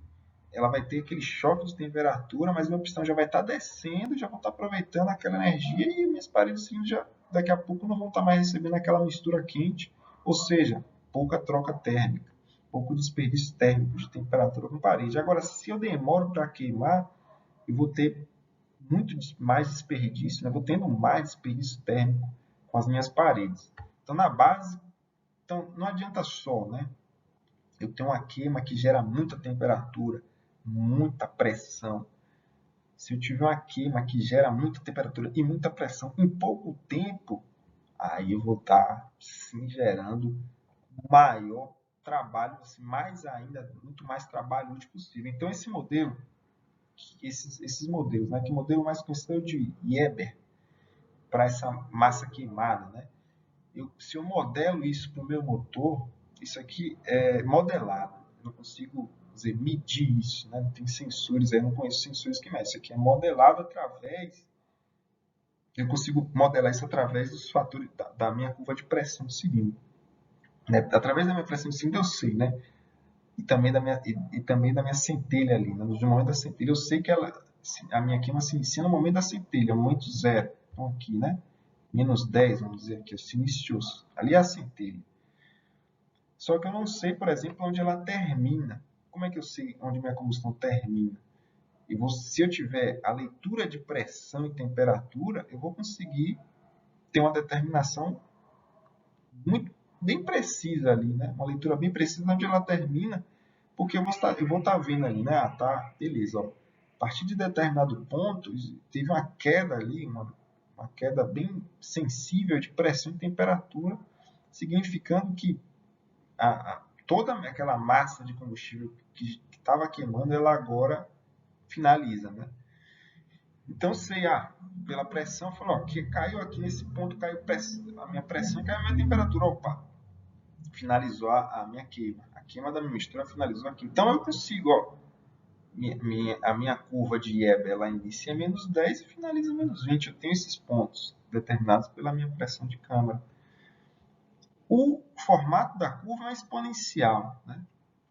ela vai ter aquele choque de temperatura, mas meu pistão já vai estar descendo, já vou estar aproveitando aquela energia e minhas paredes já daqui a pouco não vão estar mais recebendo aquela mistura quente, ou seja, pouca troca térmica, pouco desperdício térmico de temperatura com parede. Agora, se eu demoro para queimar, eu vou ter muito mais desperdício, né? Vou tendo mais desperdício térmico com as minhas paredes. Então, na base, então, não adianta só, né? Eu tenho uma queima que gera muita temperatura, muita pressão. Se eu tiver uma queima que gera muita temperatura e muita pressão em pouco tempo, aí eu vou estar sim gerando maior trabalho, assim, mais ainda, muito mais trabalho útil possível. Então esse modelo, esses modelos, né, que o modelo mais conhecido é o de Weber, para essa massa queimada, né? Se eu modelo isso para o meu motor, isso aqui é modelado. Eu não consigo dizer, medir isso, né? Não tem sensores, eu não conheço sensores que medem. Isso aqui é modelado através. Eu consigo modelar isso através dos fatores da minha curva de pressão do cilindro. Né? Através da minha pressão do cilindro eu sei, né? E também da minha centelha ali. Né? No momento da centelha, eu sei que a minha queima se inicia no momento da centelha, no momento zero. Então aqui, né? -10, vamos dizer aqui, se iniciou. Ali é a centelha. Só que eu não sei, por exemplo, onde ela termina. Como é que eu sei onde minha combustão termina? Se eu tiver a leitura de pressão e temperatura, eu vou conseguir ter uma determinação muito bem precisa ali, né? Uma leitura bem precisa onde ela termina, porque eu vou estar vendo ali, né? Ah, tá, beleza. Ó. A partir de determinado ponto, teve uma queda ali, uma queda bem sensível de pressão e temperatura, significando que toda aquela massa de combustível que estava queimando, ela agora finaliza, né? Então, sei, pela pressão, falou, que caiu aqui nesse ponto, caiu a minha pressão, caiu a minha temperatura, opa, finalizou a minha queima. A queima da minha mistura finalizou aqui. Então, eu consigo, ó, a minha curva de Weber, ela inicia -10 e finaliza -20. Eu tenho esses pontos determinados pela minha pressão de câmara. O formato da curva é exponencial, né?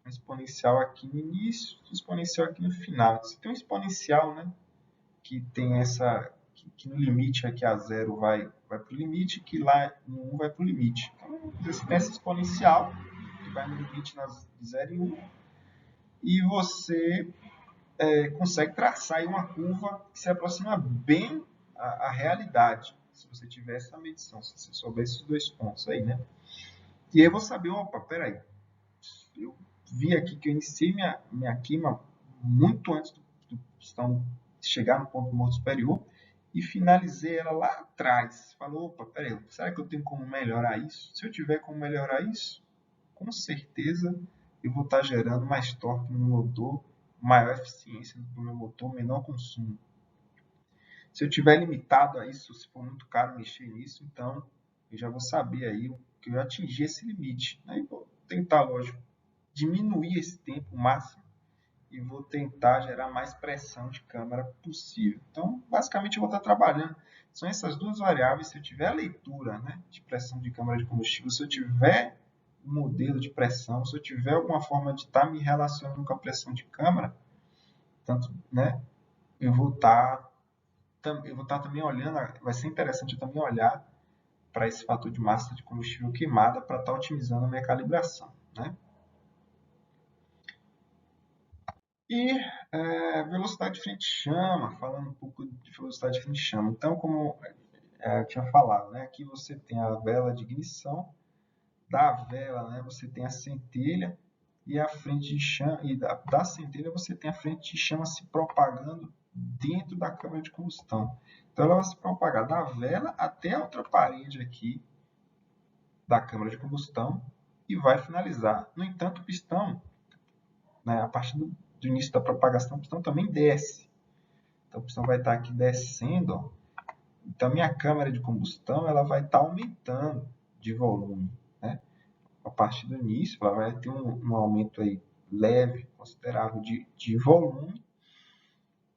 Um exponencial aqui no início, um exponencial aqui no final. Você tem um exponencial, né? Que tem que no limite aqui a zero vai para o limite, que lá no 1 vai para o limite. Então, você tem essa exponencial, que vai no limite de 0 e 1, e você consegue traçar aí uma curva que se aproxima bem à realidade, se você tiver essa medição, se você souber esses dois pontos aí, né? E aí eu vou saber, opa, peraí, eu vi aqui que eu iniciei minha queima muito antes do pistão chegar no ponto morto superior e finalizei ela lá atrás. Falou, opa, peraí, será que eu tenho como melhorar isso? Se eu tiver como melhorar isso, com certeza eu vou estar gerando mais torque no meu motor, maior eficiência no meu motor, menor consumo. Se eu tiver limitado a isso, se for muito caro mexer nisso, então eu já vou saber aí que eu atingi esse limite. Aí vou tentar, lógico, diminuir esse tempo máximo e vou tentar gerar mais pressão de câmara possível. Então, basicamente, eu vou estar trabalhando. São essas duas variáveis. Se eu tiver a leitura, né, de pressão de câmara de combustível, se eu tiver um modelo de pressão, se eu tiver alguma forma de estar me relacionando com a pressão de câmara, tanto, né, eu vou estar também olhando, vai ser interessante eu também olhar para esse fator de massa de combustível queimada para estar otimizando a minha calibração, né? E velocidade de frente de chama, falando um pouco de velocidade de frente de chama. Então, como eu tinha falado, né, aqui você tem a vela de ignição, da vela, né, você tem a centelha e a frente de chama, e da centelha você tem a frente de chama se propagando dentro da câmara de combustão. Então, ela vai se propagar da vela até a outra parede aqui da câmara de combustão e vai finalizar. No entanto, o pistão, né, a partir do início da propagação, o pistão também desce. Então, a pistão vai estar aqui descendo. Ó. Então, a minha câmara de combustão ela vai estar aumentando de volume. Né? A partir do início, ela vai ter um aumento aí leve, considerável de volume.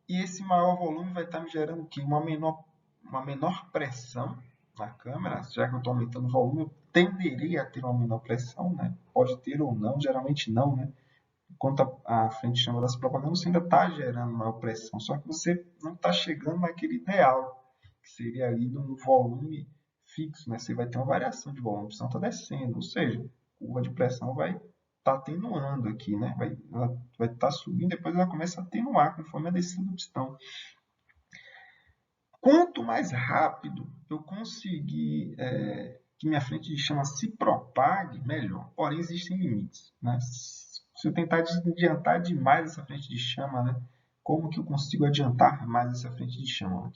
E esse maior volume vai estar me gerando o quê? Uma menor pressão na câmera. Já que eu estou aumentando o volume, eu tenderia a ter uma menor pressão. Né? Pode ter ou não, geralmente não. Né? enquanto a frente de chama das propagandas, você ainda está gerando maior pressão, só que você não está chegando naquele ideal, que seria ali de um volume fixo, né? Você vai ter uma variação de volume, a pressão está descendo, ou seja, a curva de pressão vai estar atenuando aqui, né? Ela vai estar subindo, depois ela começa a atenuar conforme a descida do pistão. Quanto mais rápido eu conseguir que minha frente de chama se propague, melhor. Porém, existem limites, né? Se eu tentar adiantar demais essa frente de chama, né? Como que eu consigo adiantar mais essa frente de chama?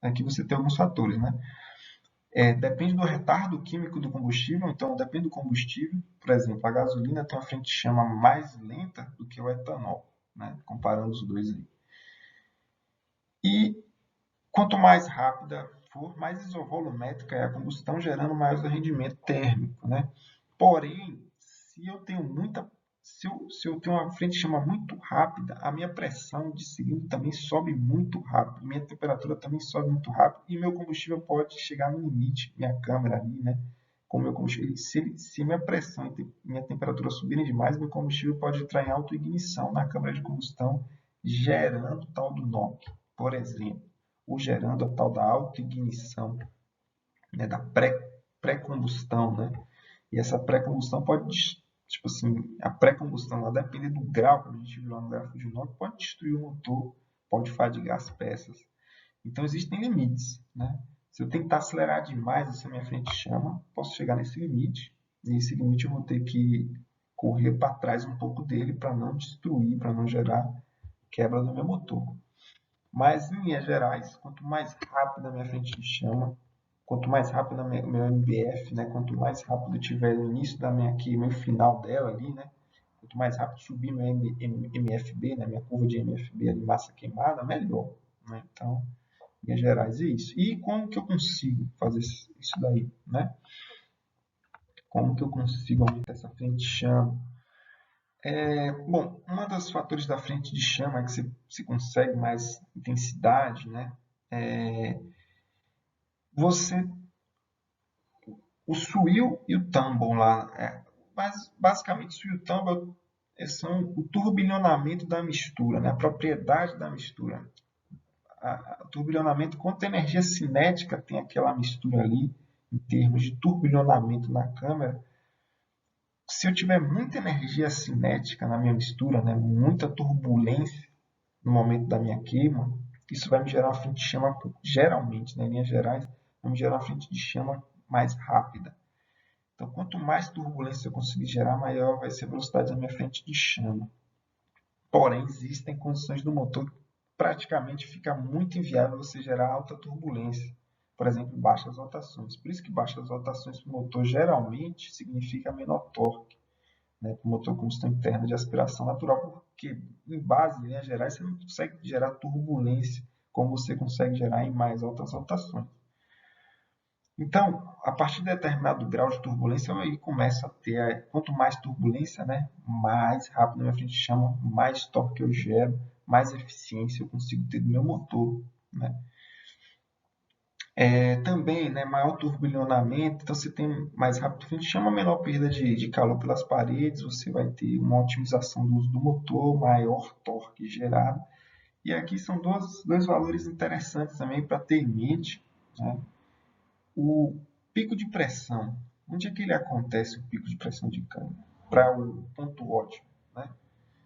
Aqui você tem alguns fatores, né? Depende do retardo químico do combustível, então depende do combustível. Por exemplo, a gasolina tem uma frente de chama mais lenta do que o etanol, né? Comparando os dois aí. E quanto mais rápida for, mais isovolumétrica é a combustão, gerando maior rendimento térmico, né? Porém, se eu tenho uma frente de chama muito rápida, a minha pressão de cilindro também sobe muito rápido, minha temperatura também sobe muito rápido e meu combustível pode chegar no limite, minha câmera ali, né? Com meu combustível, se minha pressão e minha temperatura subirem demais, meu combustível pode entrar em autoignição na câmara de combustão, gerando o tal do NOx, por exemplo, ou gerando a tal da autoignição, né, da pré-combustão, né? E essa pré-combustão pode, tipo assim, a pré-combustão, ela depende do grau, como a gente viu lá no gráfico de NOx, pode destruir o motor, pode fadigar as peças. Então existem limites, né? Se eu tentar acelerar demais essa minha frente chama, posso chegar nesse limite, e esse limite eu vou ter que correr para trás um pouco dele para não destruir, para não gerar quebra no meu motor. Mas, em linhas gerais, quanto mais rápida a minha frente de chama, quanto mais rápido o meu MBF, né? Quanto mais rápido tiver o início da minha queima e o final dela ali, né? Quanto mais rápido subir meu MFB, né? Minha curva de MFB de massa queimada, melhor, né? Então, em linhas gerais é isso. E como que eu consigo fazer isso daí, né? Como que eu consigo aumentar essa frente de chama? Bom, um dos fatores da frente de chama é que você consegue mais intensidade, né? Você o swell e o tumble lá, mas basicamente o swell e o tumble são o turbilhonamento da mistura, né? A propriedade da mistura. O turbilhonamento, quanta energia cinética tem aquela mistura ali, em termos de turbilhonamento na câmera. Se eu tiver muita energia cinética na minha mistura, né? Muita turbulência no momento da minha queima, isso vai me gerar uma frente de chama, geralmente, né, em linhas gerais, vai me gerar uma frente de chama mais rápida. Então, quanto mais turbulência eu conseguir gerar, maior vai ser a velocidade da minha frente de chama. Porém, existem condições do motor que praticamente fica muito inviável você gerar alta turbulência. Por exemplo, baixas rotações. Por isso que baixas rotações para o motor geralmente significa menor torque, né, para o motor combustão interna de aspiração natural, porque em base, em linhas gerais, você não consegue gerar turbulência como você consegue gerar em mais altas rotações. Então, a partir de determinado grau de turbulência, ele começa a ter, quanto mais turbulência, né, mais rápido a minha frente de chama, mais torque eu gero, mais eficiência eu consigo ter do meu motor, né. Também, né, maior turbilhonamento, então você tem mais rápido frente de chama, menor perda de calor pelas paredes, você vai ter uma otimização do uso do motor, maior torque gerado. E aqui são dois valores interessantes também para ter em mente, né. O pico de pressão, onde é que ele acontece, o pico de pressão de câmbio? Para o ponto ótimo, né?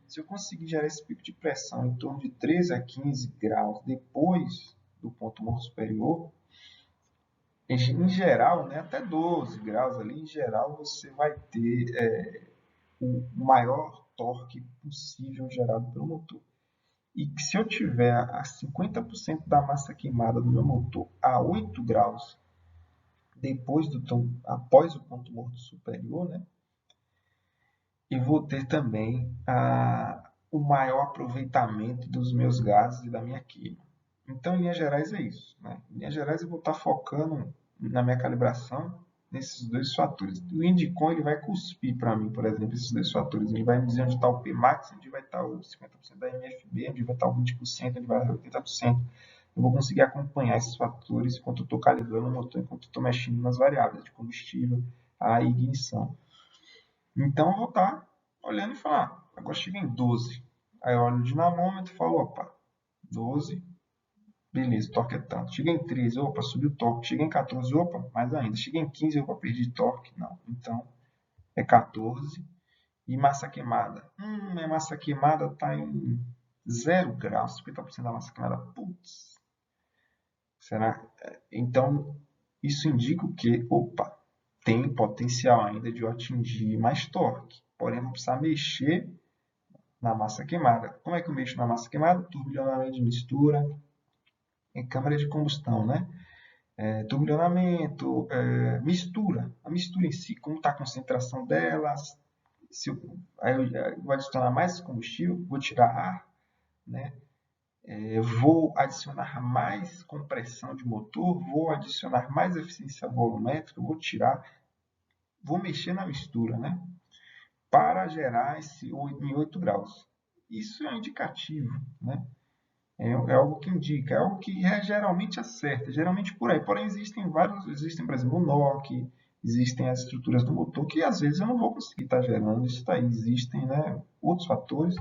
Se eu conseguir gerar esse pico de pressão em torno de 13 a 15 graus depois do ponto morto superior, em geral, né, até 12 graus ali, em geral, você vai ter o maior torque possível gerado pelo motor. E se eu tiver a 50% da massa queimada do meu motor a 8 graus após o ponto morto superior, né? E vou ter também o maior aproveitamento dos meus gases e da minha queima. Então, em linhas gerais, é isso, né? Em linhas gerais, eu vou estar focando na minha calibração nesses dois fatores. O Indicon ele vai cuspir para mim, por exemplo, esses dois fatores. Ele vai me dizer onde está o Pmax, onde vai estar o 50% da MFB, onde vai estar o 20%, onde vai estar o 80%. Eu vou conseguir acompanhar esses fatores enquanto eu estou calibrando o motor, enquanto eu estou mexendo nas variáveis de combustível, a ignição. Então, eu vou estar olhando e falar, Agora cheguei em 12. Aí eu olho no dinamômetro e falo, opa, 12, beleza, o torque é tanto. Cheguei em 13, opa, subiu o torque. Cheguei em 14, opa, mais ainda. Cheguei em 15, opa, perdi torque. Não, então é 14. E massa queimada? Minha massa queimada está em 0 graus, 50% da massa queimada. Putz, será? Então, isso indica o quê? Opa, tem potencial ainda de eu atingir mais torque. Porém, vou precisar mexer na massa queimada. Como é que eu mexo na massa queimada? Turbilhonamento de mistura em câmara de combustão, né? Turbilhonamento, mistura. A mistura em si, como está a concentração delas. Aí eu vou adicionar mais combustível, vou tirar ar, né? Vou adicionar mais compressão de motor, vou adicionar mais eficiência volumétrica, vou mexer na mistura, né? Para gerar esse 8 em 8 graus. Isso é um indicativo, né? É algo que indica, é algo que geralmente acerta, geralmente por aí. Porém, existem, por exemplo, o NOC, existem as estruturas do motor que às vezes eu não vou conseguir estar gerando isso daí. Existem, né, outros fatores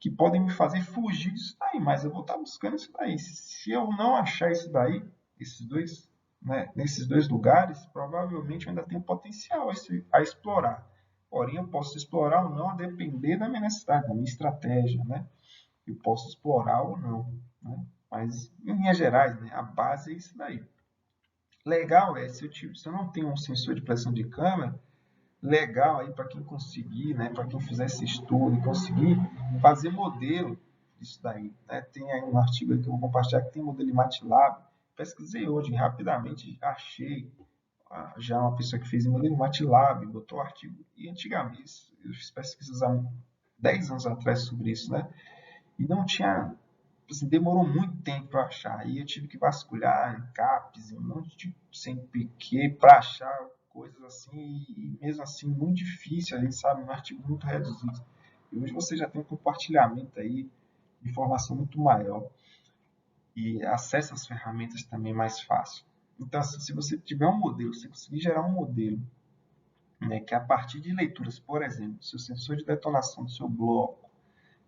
que podem me fazer fugir disso daí, mas eu vou estar buscando isso daí. Se eu não achar isso daí, esses dois, né, nesses dois lugares, provavelmente eu ainda tenho potencial a explorar. Porém, eu posso explorar ou não a depender da minha necessidade, da minha estratégia, né? Eu posso explorar ou não, né? Mas, em linhas gerais, né, a base é isso daí. Legal é, se eu não tenho um sensor de pressão de câmera, legal aí para quem conseguir, né, para quem fizer esse estudo e conseguir fazer modelo disso daí, né? Tem aí um artigo aí que eu vou compartilhar que tem modelo em MATLAB. Pesquisei hoje, rapidamente achei já uma pessoa que fez em modelo em MATLAB, botou o artigo. E antigamente, eu fiz pesquisas há 10 anos atrás sobre isso, né? E não tinha, assim, demorou muito tempo para achar. Aí eu tive que vasculhar em CAPES, em um monte de CNPq para achar coisas assim, e mesmo assim muito difícil, a gente sabe, um artigo muito reduzido. E hoje você já tem um compartilhamento aí de informação muito maior e acesso às ferramentas também mais fácil. Então, assim, se você tiver um modelo, se conseguir gerar um modelo, né, que a partir de leituras, por exemplo, seu sensor de detonação do seu bloco,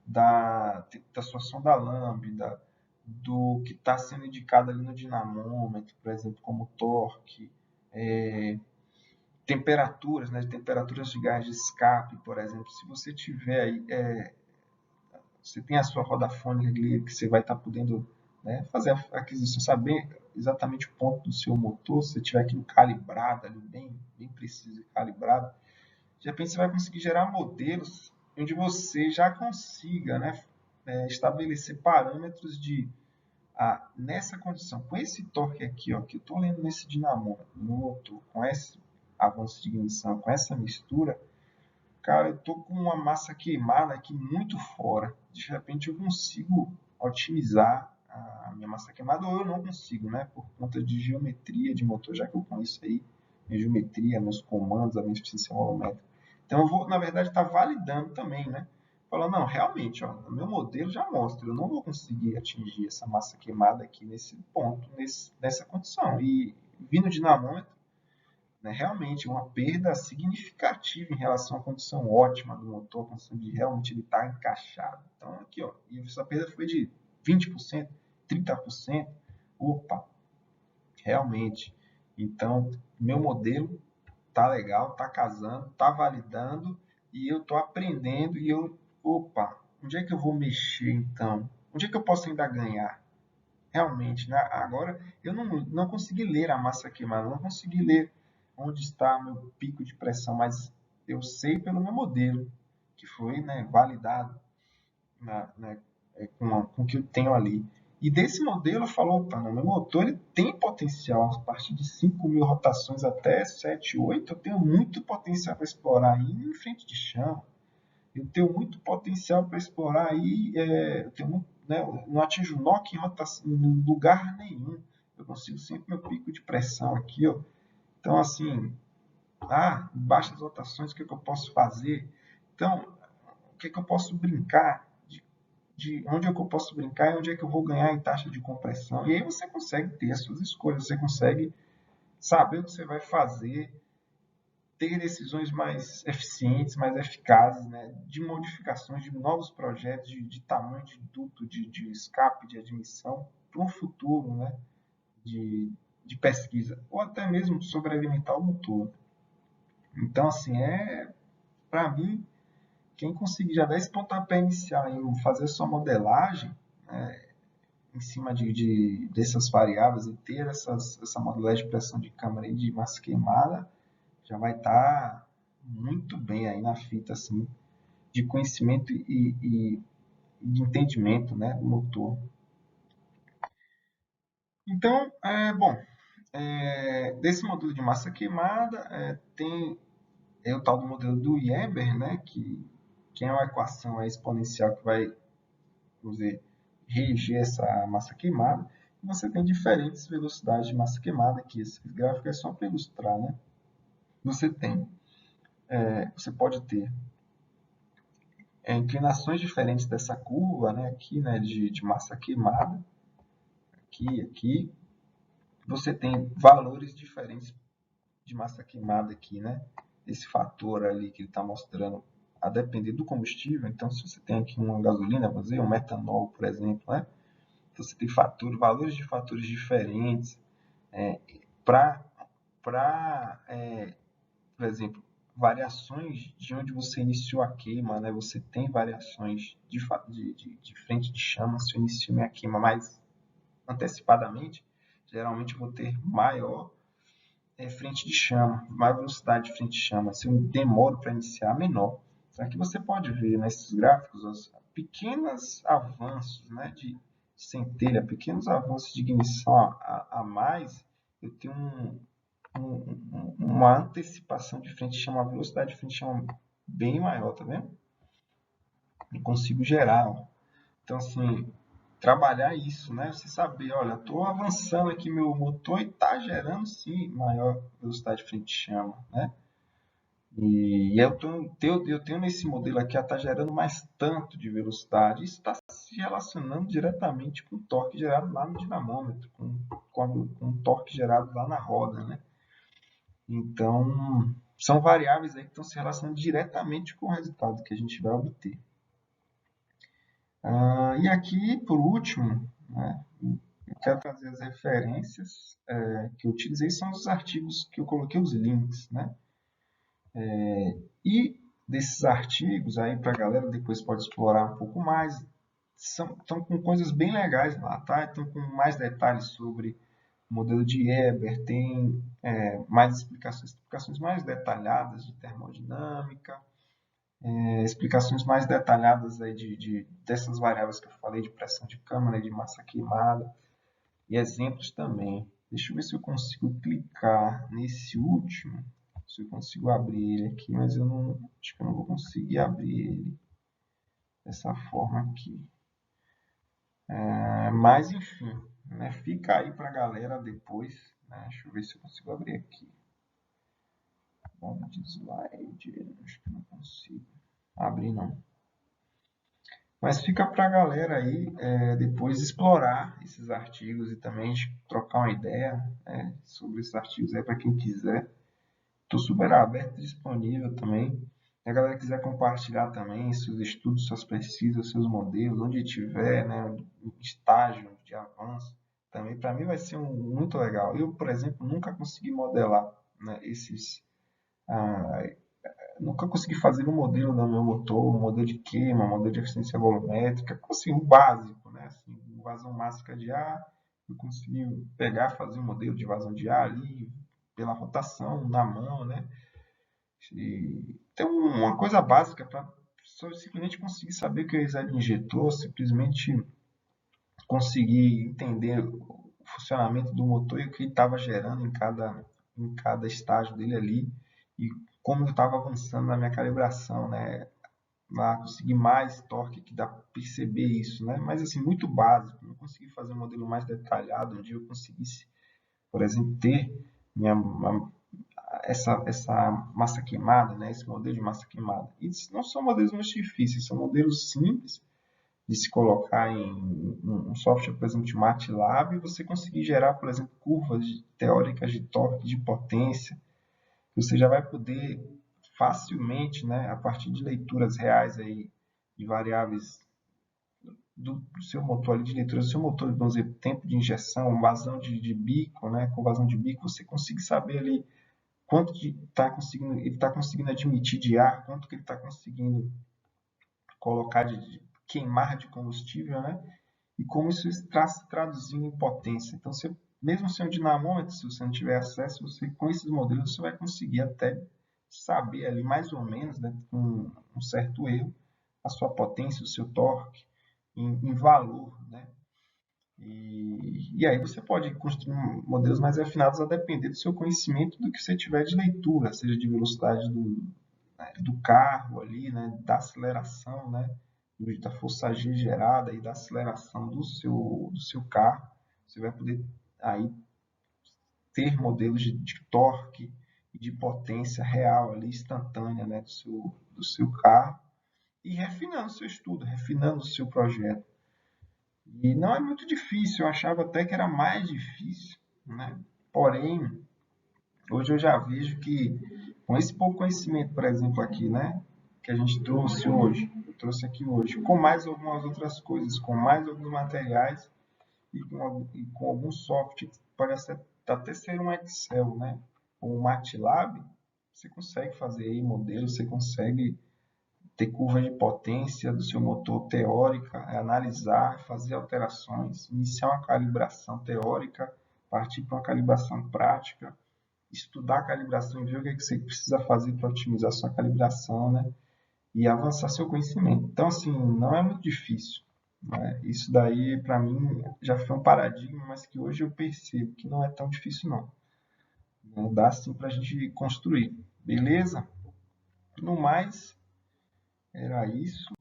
da situação da lambda, do que está sendo indicado ali no dinamômetro, por exemplo, como torque, temperaturas, né, temperaturas de gás de escape, por exemplo. Se você tiver aí, você tem a sua roda fônica ali, que você vai estar podendo, né, fazer a aquisição, saber exatamente o ponto do seu motor, se você tiver aquilo calibrado ali, bem preciso e calibrado, de repente você vai conseguir gerar modelos onde você já consiga, né, estabelecer parâmetros de nessa condição, com esse torque aqui, ó, que eu estou lendo nesse dinamômetro, no motor, com esse avanço de ignição, com essa mistura, cara, eu estou com uma massa queimada aqui muito fora. De repente eu consigo otimizar a minha massa queimada, ou eu não consigo, né, por conta de geometria de motor, já que eu conheço aí minha geometria, meus comandos, a minha eficiência volumétrica. Então eu vou, na verdade, estar validando também, né? Falando, não, realmente, ó, o meu modelo já mostra, eu não vou conseguir atingir essa massa queimada aqui nesse ponto, nessa condição. E vindo dinamômetro, né, realmente uma perda significativa em relação à condição ótima do motor, a condição de realmente ele estar encaixado. Então, aqui, ó, e essa perda foi de 20%, 30%. Opa, realmente. Então, meu modelo tá legal, tá casando, tá validando e eu tô aprendendo e opa, onde é que eu vou mexer então? Onde é que eu posso ainda ganhar? Realmente, né? Agora eu não consegui ler a massa queimada, não consegui ler onde está meu pico de pressão, mas eu sei pelo meu modelo, que foi, né, validado né, com o que eu tenho ali. E desse modelo falou, opa, no meu motor ele tem potencial, a partir de 5.000 rotações até 7, 8, eu tenho muito potencial para explorar aí em frente de chão. Eu tenho muito potencial para explorar aí, eu tenho muito, né, não atinjo NOC em rotação em lugar nenhum. Eu consigo sempre meu pico de pressão aqui, ó. Então, assim, baixas rotações, o que, é que eu posso fazer? Então, o que, é que eu posso brincar? De onde é que eu posso brincar e onde é que eu vou ganhar em taxa de compressão. E aí você consegue ter as suas escolhas, você consegue saber o que você vai fazer ter decisões mais eficientes, mais eficazes, né, de modificações de novos projetos, de tamanho de duto, de escape, de admissão, para um futuro, né, de pesquisa, ou até mesmo sobre alimentar o motor. Então, assim, para mim, quem conseguir já dar esse pontapé inicial em fazer sua modelagem, em cima dessas variáveis e ter essa modelagem de pressão de câmara e de massa queimada, já vai estar muito bem aí na fita, assim, de conhecimento e de entendimento, né, do motor. Então, bom, desse modelo de massa queimada, tem o tal do modelo do Weber, né, que é uma equação exponencial que vai, vamos dizer, reger essa massa queimada. E você tem diferentes velocidades de massa queimada, que esse gráfico é só para ilustrar, né? Você pode ter inclinações diferentes dessa curva, né, aqui, né, de massa queimada, aqui. Você tem valores diferentes de massa queimada aqui, né? Esse fator ali que ele está mostrando, a depender do combustível. Então, se você tem aqui uma gasolina, vamos dizer, um metanol, por exemplo, né? Então, você tem valores de fatores diferentes para, por exemplo, variações de onde você iniciou a queima, né? Você tem variações de frente de chama. Se eu inicio minha queima mais antecipadamente, geralmente eu vou ter maior frente de chama, maior velocidade de frente de chama. Se eu demoro para iniciar, menor. Então, aqui você pode ver nesses gráficos os pequenos avanços, né, de centelha, pequenos avanços de ignição a mais, eu tenho uma antecipação de frente de chama, uma velocidade de frente de chama bem maior, tá vendo? Eu consigo gerar. Ó. Então, assim, trabalhar isso, né? Você saber, olha, estou avançando aqui meu motor e está gerando sim maior velocidade de frente de chama, né? E eu tenho nesse modelo aqui, está gerando mais tanto de velocidade. Isso está se relacionando diretamente com o torque gerado lá no dinamômetro, com o torque gerado lá na roda, né? Então, são variáveis aí que estão se relacionando diretamente com o resultado que a gente vai obter. E aqui, por último, né, eu quero trazer as referências que eu utilizei, são os artigos que eu coloquei os links, né? E desses artigos, aí para a galera depois pode explorar um pouco mais, estão com coisas bem legais lá, tá? Estão com mais detalhes sobre o modelo de Weber, tem mais explicações mais detalhadas de termodinâmica, explicações mais detalhadas aí dessas variáveis que eu falei, de pressão de câmara, de massa queimada, e exemplos também. Deixa eu ver se eu consigo clicar nesse último, se eu consigo abrir ele aqui, mas acho que eu não vou conseguir abrir ele dessa forma aqui. Mas, enfim, né, fica aí para a galera depois. Né, deixa eu ver se eu consigo abrir aqui. Vamos de slide, acho que não consigo abrir não. Mas fica para a galera aí depois explorar esses artigos e também trocar uma ideia sobre esses artigos aí para quem quiser. Estou super aberto e disponível também. Se a galera quiser compartilhar também seus estudos, suas pesquisas, seus modelos, onde tiver, né, estágio de avanço, também para mim vai ser muito legal. Eu, por exemplo, nunca consegui modelar, né, nunca consegui fazer um modelo do meu motor, um modelo de queima, um modelo de eficiência volumétrica, assim, o básico, né? Assim, vazão máxima de ar, eu consegui pegar, fazer um modelo de vazão de ar ali, pela rotação, na mão, né? E tem uma coisa básica para simplesmente conseguir saber o que o exame injetou, simplesmente conseguir entender o funcionamento do motor e o que ele estava gerando em cada estágio dele ali e como eu estava avançando na minha calibração, né? Lá conseguir mais torque que dá para perceber isso, né? Mas assim, muito básico, não consegui fazer um modelo mais detalhado, onde eu conseguisse, por exemplo, ter essa massa queimada, né? Esse modelo de massa queimada. E não são modelos muito difíceis, são modelos simples de se colocar em um software, por exemplo, de MATLAB, e você conseguir gerar, por exemplo, curvas teóricas de torque, de potência, você já vai poder facilmente, né, a partir de leituras reais aí de variáveis do seu motor ali de leitura, do seu motor, vamos dizer, tempo de injeção, vazão de bico, né, com vazão de bico, você consegue saber ali quanto ele está conseguindo admitir de ar, quanto que ele está conseguindo colocar de queimar de combustível, né? E como isso está se traduzindo em potência. Então, você, mesmo sem um dinamômetro, se você não tiver acesso, você, com esses modelos você vai conseguir até saber ali mais ou menos, né, com um certo erro, a sua potência, o seu torque, em valor, né? E aí você pode construir modelos mais afinados a depender do seu conhecimento do que você tiver de leitura, seja de velocidade do carro ali, né, da aceleração, né, da força G gerada e da aceleração do seu carro. Você vai poder aí ter modelos de torque e de potência real ali, instantânea, né, do seu carro, e refinando o seu estudo, refinando o seu projeto. E não é muito difícil, eu achava até que era mais difícil, né? Porém, hoje eu já vejo que com esse pouco conhecimento, por exemplo, aqui, né, que a gente trouxe hoje, eu trouxe aqui hoje, com mais algumas outras coisas, com mais alguns materiais e com algum software, pode até ser um Excel, né, ou um MATLAB, você consegue fazer aí modelos, você consegue ter curva de potência do seu motor teórica, analisar, fazer alterações, iniciar uma calibração teórica, partir para uma calibração prática, estudar a calibração e ver o que você precisa fazer para otimizar sua calibração, né? E avançar seu conhecimento. Então, assim, não é muito difícil. Né? Isso daí, para mim, já foi um paradigma, mas que hoje eu percebo que não é tão difícil, não. Não dá, sim, para a gente construir. Beleza? No mais, era isso.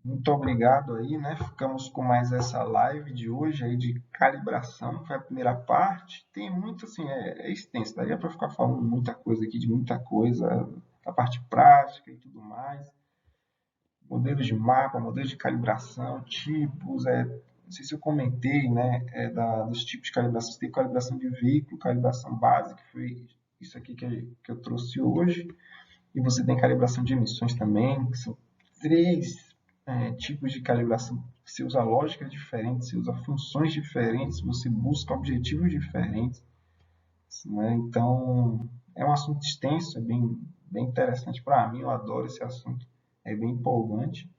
Muito obrigado aí, né? Ficamos com mais essa live de hoje aí de calibração, foi a primeira parte. Tem muito, assim, é extenso, daria para ficar falando muita coisa aqui, de muita coisa, a parte prática e tudo mais. Modelos de mapa, modelos de calibração, tipos, não sei se eu comentei, né, dos tipos de calibração. Você tem calibração de veículo, calibração básica, que foi isso aqui que eu trouxe hoje. E você tem calibração de emissões também, que são três tipos de calibração. Você usa lógicas diferentes, você usa funções diferentes, você busca objetivos diferentes. Né? Então, é um assunto extenso, é bem interessante para mim, eu adoro esse assunto, é bem empolgante,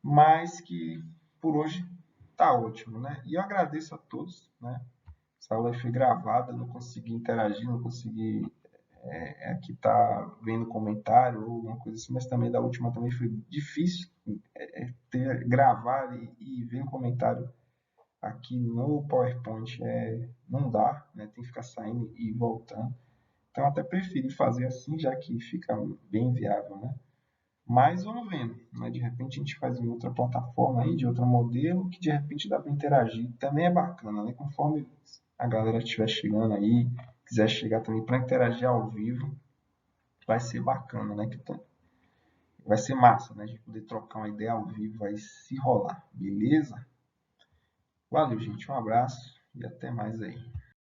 mas que por hoje está ótimo. Né? E eu agradeço a todos. Né? Essa aula foi gravada, não consegui interagir, não consegui aqui tá vendo comentário ou alguma coisa assim, mas também da última também foi difícil gravar e ver um comentário aqui no PowerPoint, não dá, né? Tem que ficar saindo e voltando. Então até preferi fazer assim, já que fica bem viável, né? Mas vamos vendo, né? De repente a gente faz em outra plataforma aí, de outro modelo, que de repente dá para interagir. Também é bacana, né? Conforme a galera estiver chegando aí, quiser chegar também para interagir ao vivo, vai ser bacana, né? Vai ser massa, né? A gente poder trocar uma ideia ao vivo, vai se rolar, beleza? Valeu, gente. Um abraço e até mais aí.